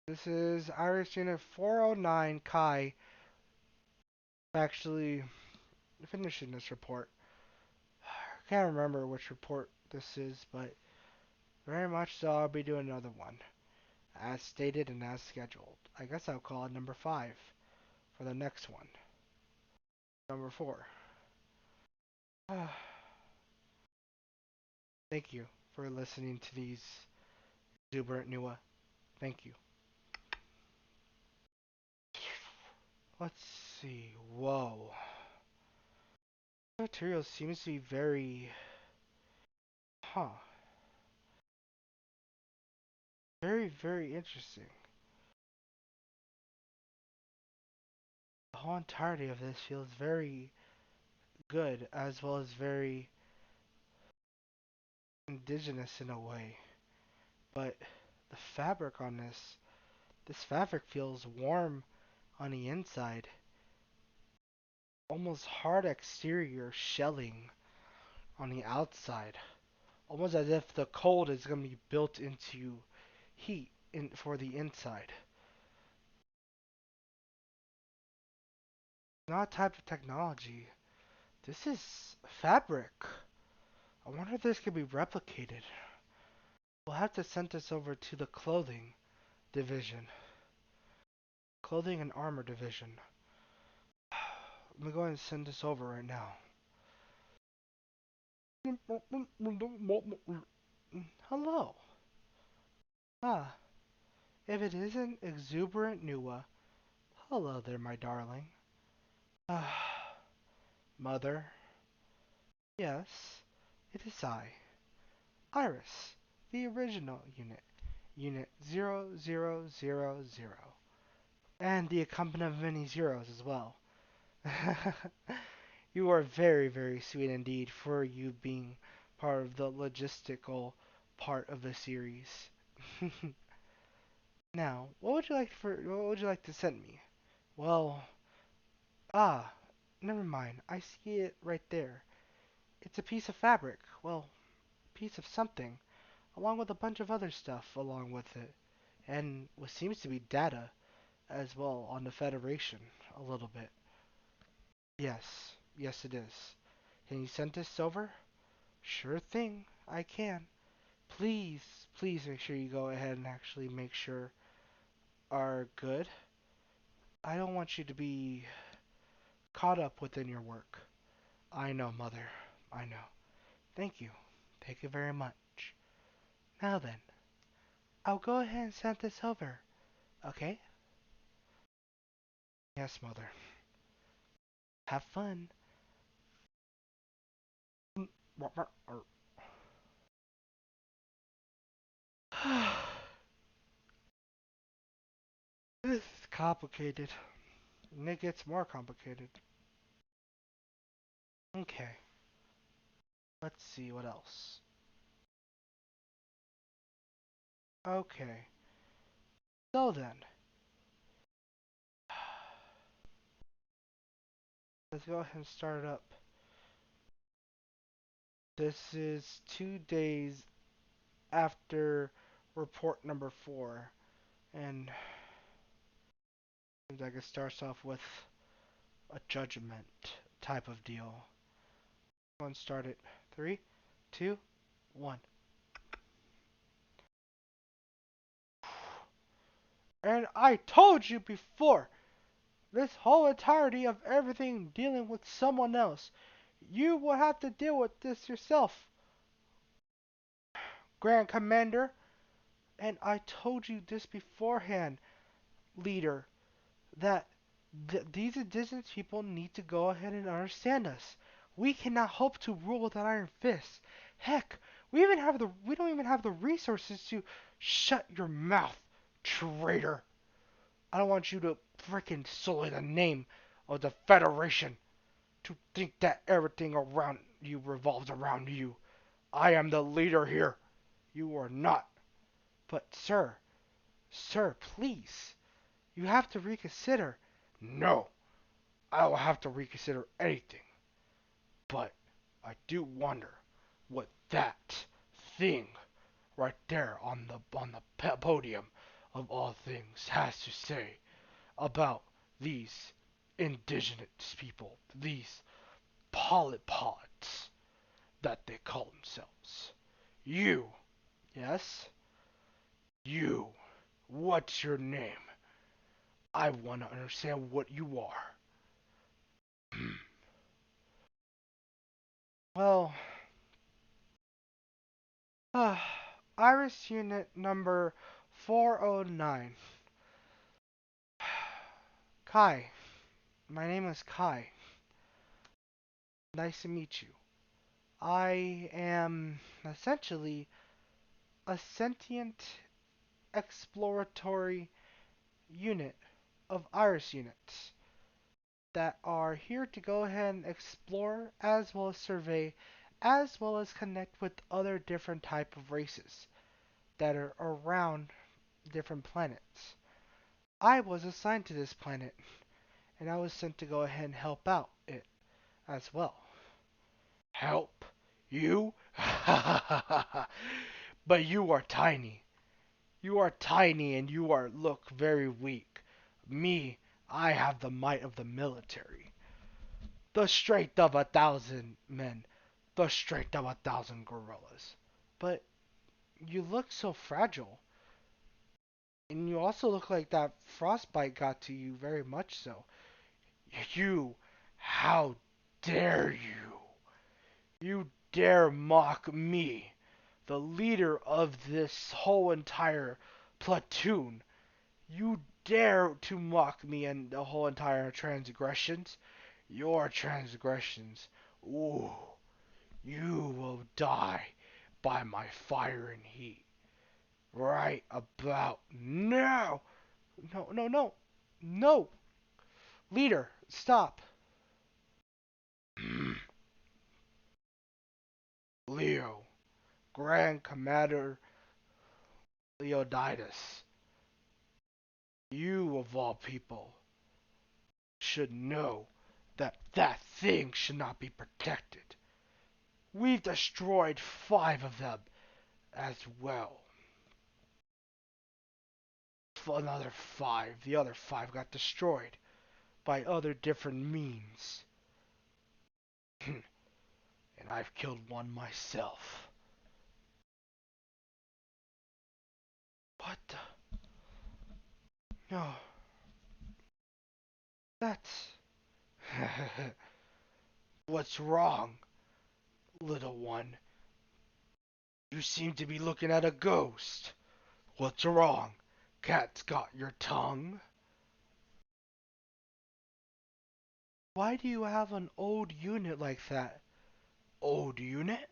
This is Iris Unit 409 Kai actually finishing this report. I can't remember which report this is, but very much so I'll be doing another one. As stated and as scheduled. I guess I'll call it number 5 for the next one. Number 4. Thank you for listening to these exuberant Nua. Thank you. Let's see. Whoa. Material seems to be very... Huh. Very, very interesting. The whole entirety of this feels very good, as well as very indigenous in a way. But the fabric on this fabric feels warm on the inside. Almost hard exterior shelling on the outside. Almost as if the cold is going to be built into heat for the inside. Not a type of technology. This is fabric. I wonder if this could be replicated. We'll have to send this over to the clothing division. Clothing and armor division. Let me go ahead and send this over right now. Hello. Ah, if it isn't exuberant Nua. Hello there, my darling. Ah, mother. Yes, it is I. Iris, the original unit. Unit 0000. And the accompaniment of many zeros as well. You are very, very sweet indeed for you being part of the logistical part of the series. Now, what would you like to send me? Well, never mind. I see it right there. It's a piece of fabric. Well, piece of something, along with a bunch of other stuff along with it, and what seems to be data as well on the Federation a little bit. Yes, yes it is. Can you send this over? Sure thing, I can. Please, please make sure you go ahead and actually make sure are good. I don't want you to be caught up within your work. I know, Mother. I know. Thank you. Thank you very much. Now then, I'll go ahead and send this over. Okay? Yes, Mother. Have fun. This is complicated. And it gets more complicated. Okay. Let's see what else. Okay. So then, let's go ahead and start it up. This is 2 days after report number 4. And seems like it starts off with a judgment type of deal. One start it. 3, 2, 1. And I told you before, this whole entirety of everything dealing with someone else, you will have to deal with this yourself, Grand Commander. And I told you this beforehand, leader, that these indigenous people need to go ahead and understand us. We cannot hope to rule with an iron fist. Heck, we don't even have the resources to shut your mouth. traitor. I don't want you to frickin' sully the name of the Federation to think that everything around you revolves around you. I am the leader here. You are not. But, sir, please. You have to reconsider. No, I don't have to reconsider anything. But I do wonder what that thing right there on the podium of all things has to say about these indigenous people, these polypods that they call themselves. You, yes, you. What's your name? I want to understand what you are. Well, uh, Iris Unit number 409. Kai. My name is Kai. Nice to meet you. I am essentially a sentient exploratory unit of Iris units that are here to go ahead and explore as well as survey as well as connect with other different type of races that are around different planets. I was assigned to this planet and I was sent to go ahead and help out it as well. Help? You? But you are tiny. You are tiny and you are look very weak. Me, I have the might of the military. The strength of 1,000 men. The strength of 1,000 gorillas. But you look so fragile. And you also look like that frostbite got to you very much so. You, how dare you? You dare mock me, the leader of this whole entire platoon. You dare to mock me and the whole entire transgressions. Your transgressions. Ooh, you will die by my fire and heat. Right about now. No, no, no. No. Leader, stop. Leo, Grand Commander Leonidas, you of all people should know that that thing should not be protected. We've destroyed 5 of them as well. Another 5, the other 5 got destroyed by other different means. And I've killed one myself. What the? No, that's... What's wrong, little one? You seem to be looking at a ghost. What's wrong? Cat's got your tongue? Why do you have an old unit like that? Old unit?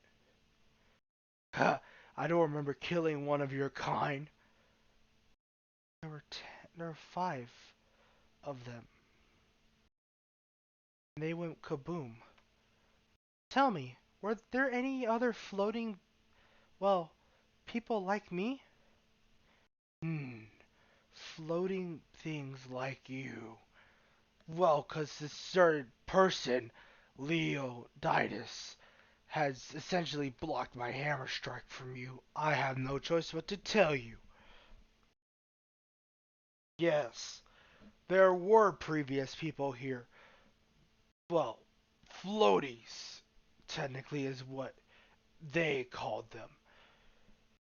Ha! I don't remember killing one of your kind. There were 5 of them. And they went kaboom. Tell me, were there any other floating, well, people like me? Floating things like you. Well, 'cause this certain person, Leonidas, has essentially blocked my hammer strike from you. I have no choice but to tell you. Yes, there were previous people here. Well, floaties, technically, is what they called them.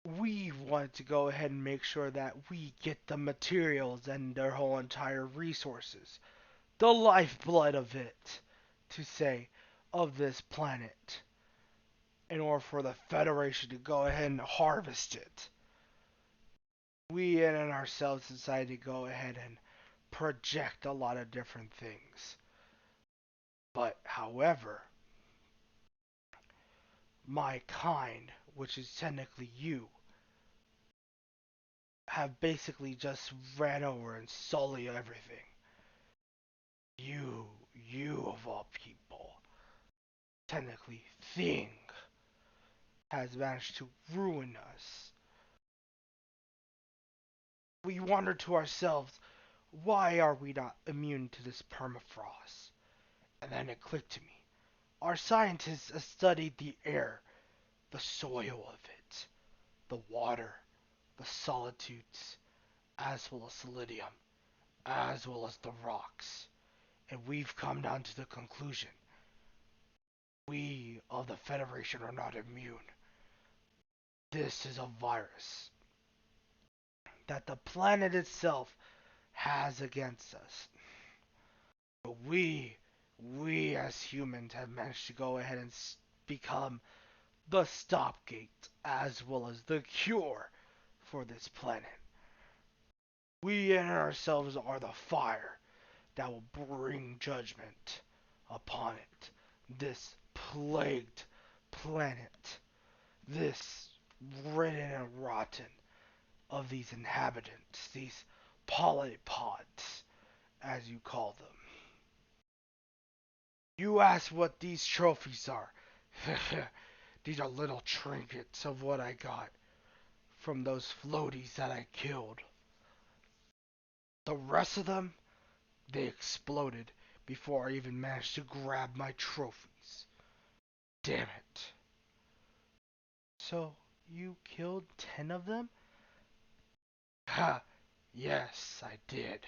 We wanted to go ahead and make sure that we get the materials and their whole entire resources. The lifeblood of it, to say, of this planet, in order for the Federation to go ahead and harvest it. We in ourselves decided to go ahead and project a lot of different things. But, however, my kind, which is technically you, have basically just ran over and sullied everything. You of all people, technically Thing, has managed to ruin us. We wonder to ourselves, why are we not immune to this permafrost? And then it clicked to me. Our scientists have studied the air, the soil of it, the water, the solitudes, as well as selenium, as well as the rocks. And we've come down to the conclusion we of the Federation are not immune. This is a virus that the planet itself has against us. But we as humans have managed to go ahead and become the stopgate as well as the cure for this planet. We in ourselves are the fire that will bring judgment upon it. This plagued planet, this ridden and rotten of these inhabitants, these polypods, as you call them. You ask what these trophies are. These are little trinkets of what I got from those floaties that I killed. The rest of them, they exploded before I even managed to grab my trophies. Damn it. So, you killed 10 of them? Ha! Yes, I did.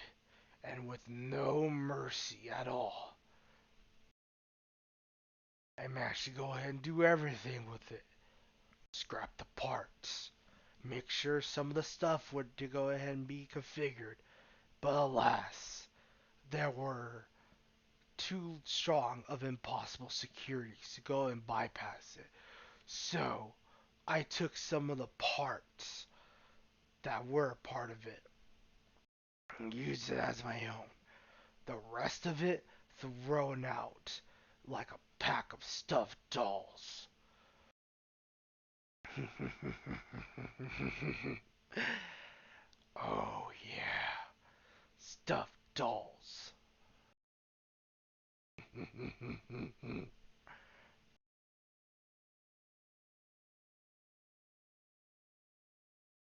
And with no mercy at all. I managed to go ahead and do everything with it. Scrap the parts. Make sure some of the stuff would to go ahead and be configured. But alas, there were too strong of impossible securities to go and bypass it. So, I took some of the parts that were part of it and used it as my own. The rest of it thrown out like a pack of stuffed dolls. Oh yeah, stuffed dolls.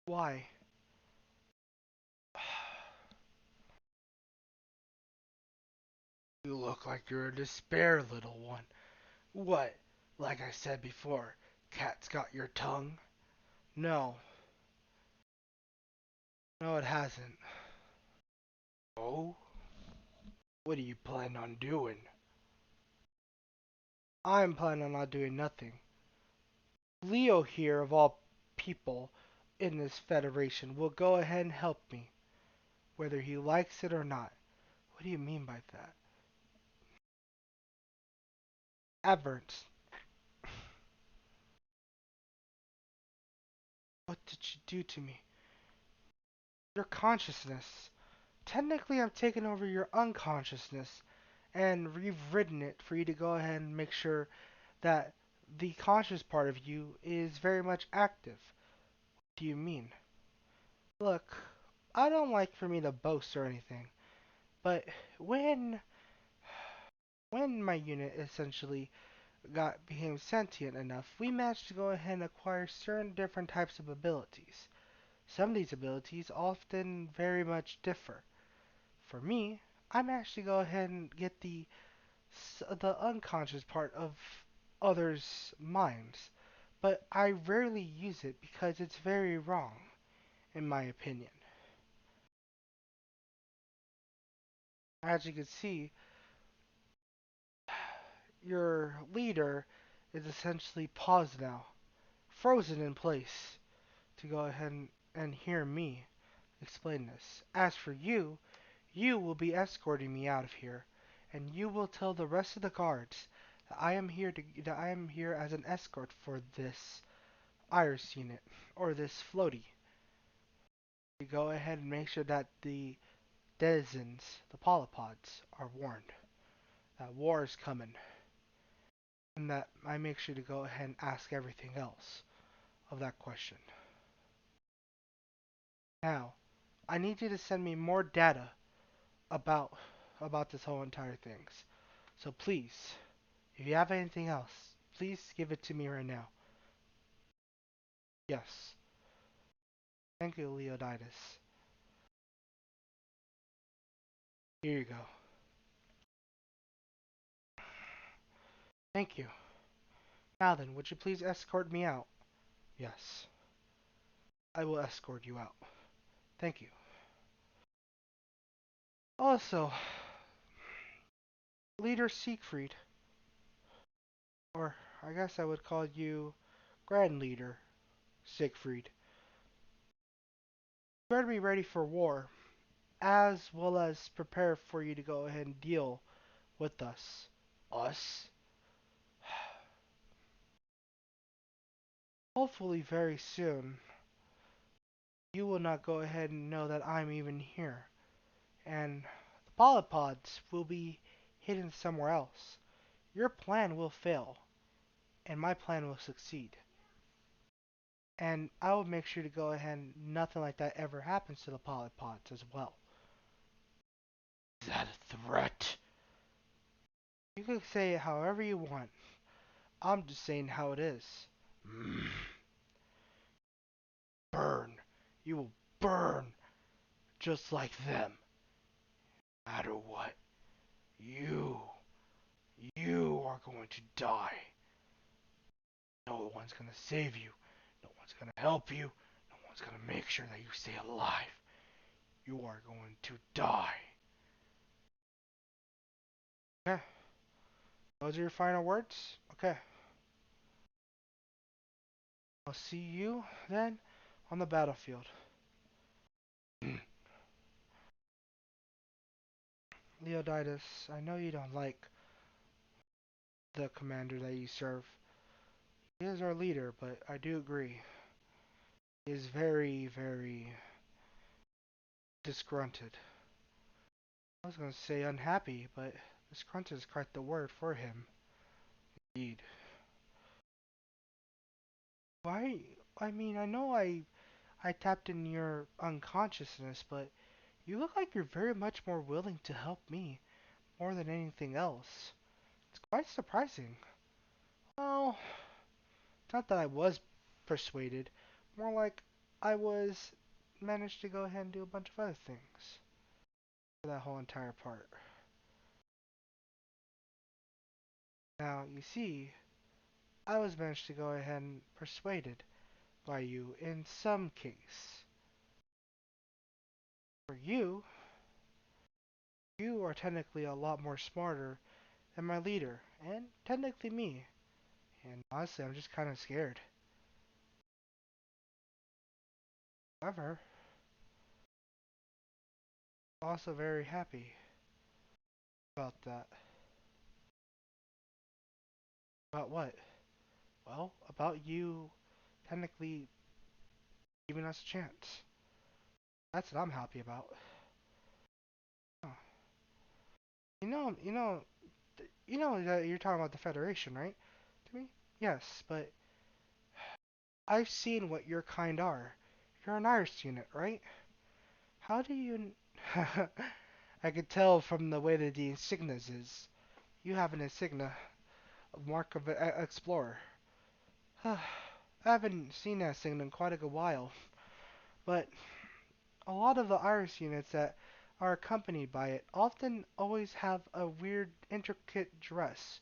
Why? You look like you're in despair, little one. What? Like I said before, cat's got your tongue? No. No, it hasn't. Oh? What are you planning on doing? I'm planning on not doing nothing. Leo here, of all people in this federation, will go ahead and help me, whether he likes it or not. What do you mean by that? Aberrant. What did you do to me? Your consciousness. Technically, I've taken over your unconsciousness and rewritten it for you to go ahead and make sure that the conscious part of you is very much active. What do you mean? Look, I don't like for me to boast or anything, but when when my unit essentially became sentient enough, we managed to go ahead and acquire certain different types of abilities. Some of these abilities often very much differ. For me, I managed to go ahead and get the unconscious part of others' minds, but I rarely use it because it's very wrong, in my opinion. As you can see, your leader is essentially paused now, frozen in place, to go ahead and hear me explain this. As for you, you will be escorting me out of here, and you will tell the rest of the guards that I am here as an escort for this Iris unit or this floaty. You go ahead and make sure that the denizens, the polypods, are warned that war is coming, and that I make sure to go ahead and ask everything else of that question. Now, I need you to send me more data about about this whole entire things. So please, if you have anything else, please give it to me right now. Yes. Thank you, Leonidas. Here you go. Thank you. Now then, would you please escort me out? Yes. I will escort you out. Thank you. Also, Leader Siegfried, or I guess I would call you Grand Leader Siegfried, better be ready for war, as well as prepare for you to go ahead and deal with us. Us? Hopefully, very soon, you will not go ahead and know that I'm even here, and the polypods will be hidden somewhere else. Your plan will fail, and my plan will succeed. And I will make sure to go ahead and nothing like that ever happens to the polypods as well. Is that a threat? You can say it however you want. I'm just saying how it is. Mm, burn. You will burn just like them. No matter what. You, you are going to die. No one's gonna save you. No one's gonna help you. No one's gonna make sure that you stay alive. You are going to die. Okay, those are your final words? Okay. I'll see you then on the battlefield. Leonidas, I know you don't like the commander that you serve. He is our leader, but I do agree. He is very, very disgruntled. I was going to say unhappy, but disgruntled is quite the word for him. Indeed. Why? I mean, I tapped in your unconsciousness, but you look like you're very much more willing to help me more than anything else. It's quite surprising. Well, it's not that I was persuaded, more like I was managed to go ahead and do a bunch of other things for that whole entire part. Now, you see, I was managed to go ahead and persuaded by you in some case. For you, you are technically a lot more smarter than my leader, and technically me. And honestly, I'm just kind of scared. However, also very happy about that. About what? Well, about you technically giving us a chance. That's what I'm happy about. Huh. You know that you're talking about the Federation, right? To me? Yes, but I've seen what your kind are. You're an Iris unit, right? How do you... I could tell from the way that the insignias is. You have an insignia, a mark of an explorer. I haven't seen that thing in quite a good while, but a lot of the Iris units that are accompanied by it often always have a weird, intricate dress,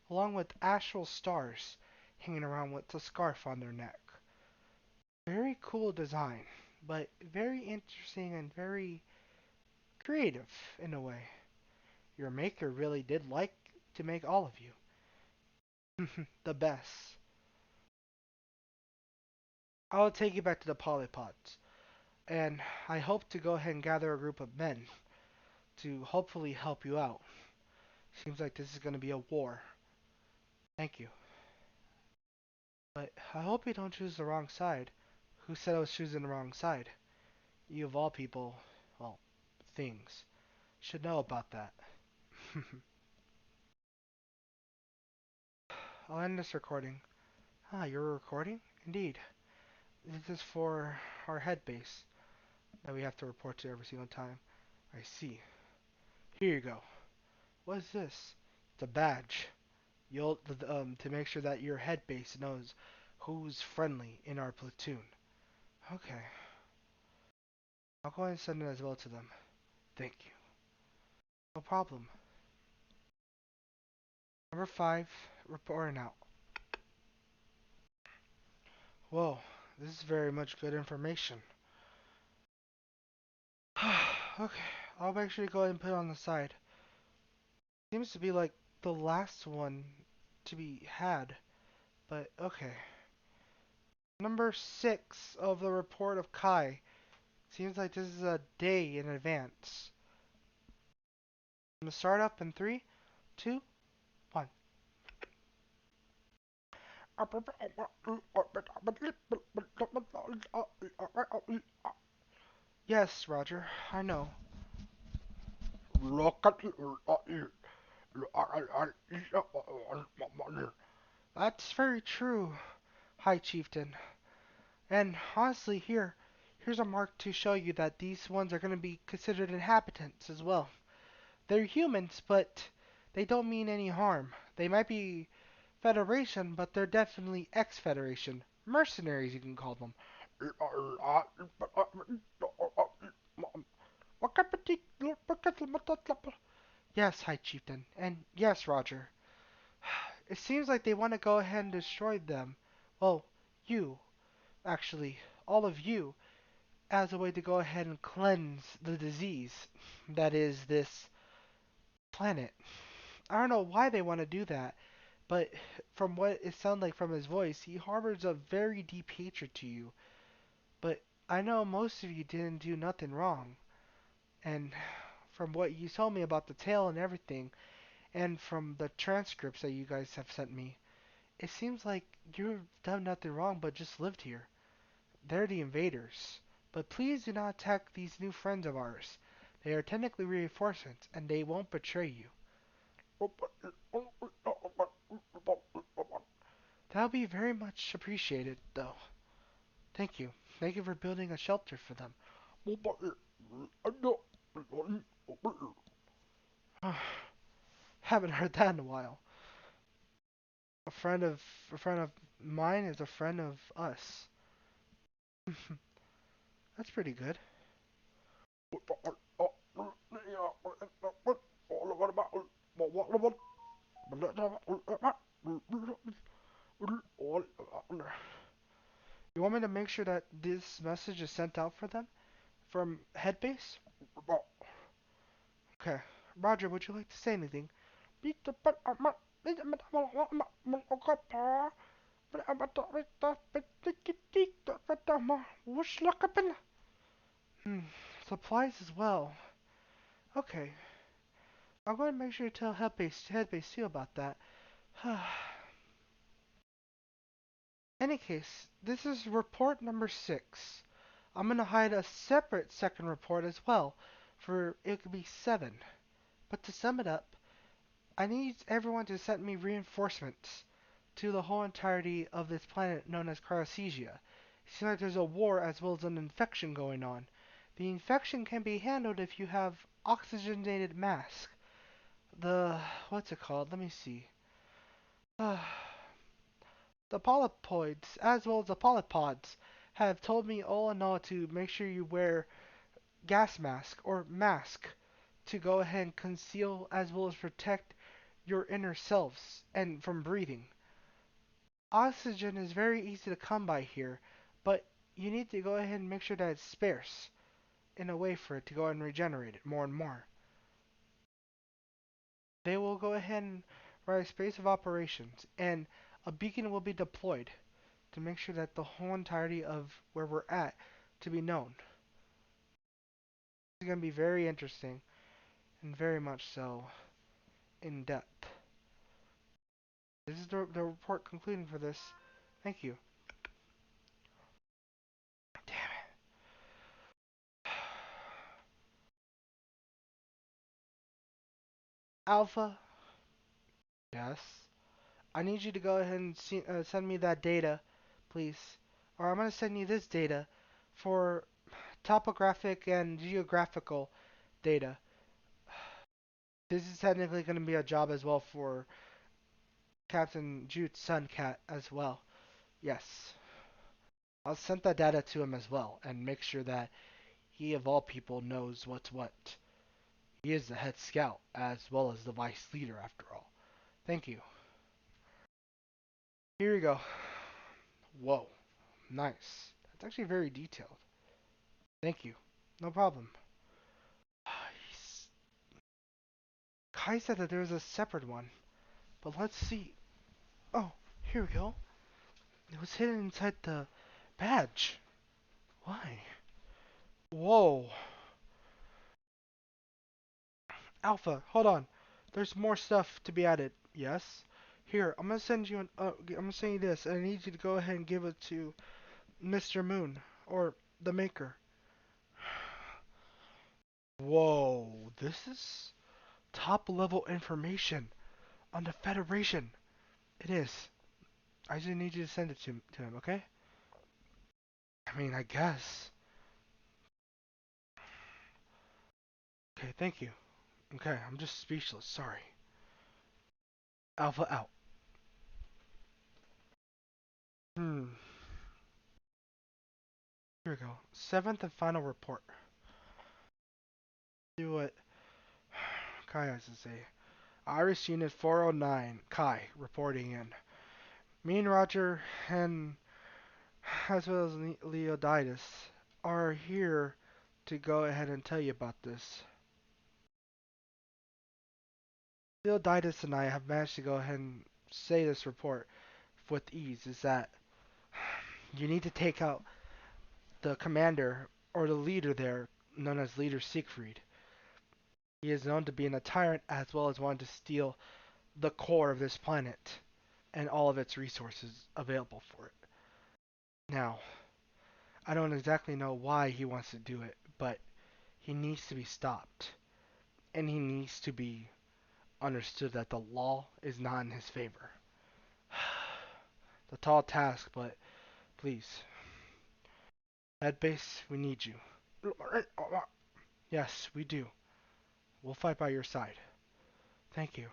along with astral stars hanging around with a scarf on their neck. Very cool design, but very interesting and very creative in a way. Your maker really did like to make all of you the best. I'll take you back to the polypods, and I hope to go ahead and gather a group of men to hopefully help you out. Seems like this is going to be a war. Thank you. But I hope you don't choose the wrong side. Who said I was choosing the wrong side? You of all people, well, things, should know about that. I'll end this recording. Ah, you're recording? Indeed. This is for our head base. that we have to report to every single time. I see. Here you go. What is this? It's a badge. You'll to make sure that your head base knows who's friendly in our platoon. Okay. I'll go ahead and send it as well to them. Thank you. No problem. Number 5, reporting out. Whoa, this is very much good information. Okay, I'll make sure to go ahead and put it on the side. Seems to be like the last one to be had, but okay. Number 6 of the report of Kai. Seems like this is a day in advance. I'm gonna start up in 3, 2, 1. Yes, Roger, I know. That's very true, High Chieftain. And honestly, here's a mark to show you that these ones are going to be considered inhabitants as well. They're humans, but they don't mean any harm. They might be Federation, but they're definitely ex-Federation. Mercenaries, you can call them. Yes, High Chieftain. And yes, Roger. It seems like they want to go ahead and destroy them. Well, you, actually, all of you, as a way to go ahead and cleanse the disease that is this planet. I don't know why they want to do that, but from what it sounds like from his voice, he harbors a very deep hatred to you. But I know most of you didn't do nothing wrong, and from what you told me about the tale and everything, and from the transcripts that you guys have sent me, it seems like you've done nothing wrong but just lived here. They're the invaders. But please do not attack these new friends of ours. They are technically reinforcements, and they won't betray you. That'll be very much appreciated, though. Thank you. Thank you for building a shelter for them. Haven't heard that in a while. A friend of a friend of mine is a friend of us. That's pretty good. You want me to make sure that this message is sent out for them from Headbase? Okay. Roger, would you like to say anything? Hmm. Supplies as well. Okay. I'm going to make sure to tell Headbase too about that. Any case, this is report number 6. I'm going to hide a separate second report as well, for it could be 7. But to sum it up, I need everyone to send me reinforcements to the whole entirety of this planet known as Cryoseia. It seems like there's a war as well as an infection going on. The infection can be handled if you have oxygenated mask. The what's it called? Let me see. The polypoids as well as the polypods have told me all in all to make sure you wear gas mask or mask to go ahead and conceal as well as protect your inner selves and from breathing. Oxygen is very easy to come by here, but you need to go ahead and make sure that it's sparse in a way for it to go and regenerate it more and more. They will go ahead and write a space of operations, and a beacon will be deployed to make sure that the whole entirety of where we're at to be known. It's going to be very interesting and very much so in depth. This is the report concluding for this. Thank you. Damn it. Alpha, yes. I need you to go ahead and send me that data, please. Or I'm going to send you this data for topographic and geographical data. This is technically going to be a job as well for Captain Jude's son, Cat, as well. Yes. I'll send that data to him as well and make sure that he, of all people, knows what's what. He is the head scout as well as the vice leader, after all. Thank you. Here you go. Whoa. Nice. That's actually very detailed. Thank you. No problem. Kai said that there was a separate one, but let's see. Oh, here we go. It was hidden inside the badge. Why? Whoa. Alpha, hold on. There's more stuff to be added. Yes. Here, I'm gonna send you I'm gonna send you this, and I need you to go ahead and give it to Mr. Moon or the Maker. Whoa, this is top level information on the Federation. It is. I just need you to send it to him, okay? I mean, I guess. Okay, thank you. Okay, I'm just speechless. Sorry. Alpha out. Hmm. Here we go. Seventh and final report. See what Kai has to say. Iris Unit 409, Kai, reporting in. Me and Roger, and as well as Leonidas, are here to go ahead and tell you about this. Leonidas and I have managed to go ahead and say this report with ease, is that you need to take out the commander, or the leader there, known as Leader Siegfried. He is known to be a tyrant as well as wanting to steal the core of this planet and all of its resources available for it. Now, I don't exactly know why he wants to do it, but he needs to be stopped. And he needs to be understood that the law is not in his favor. It's a tall task, but please, at base, we need you. Yes, we do. We'll fight by your side. Thank you.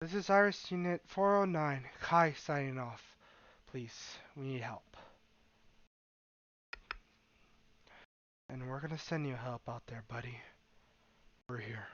This is Iris Unit 409, Kai signing off. Please, we need help. And we're gonna send you help out there, buddy. We're here.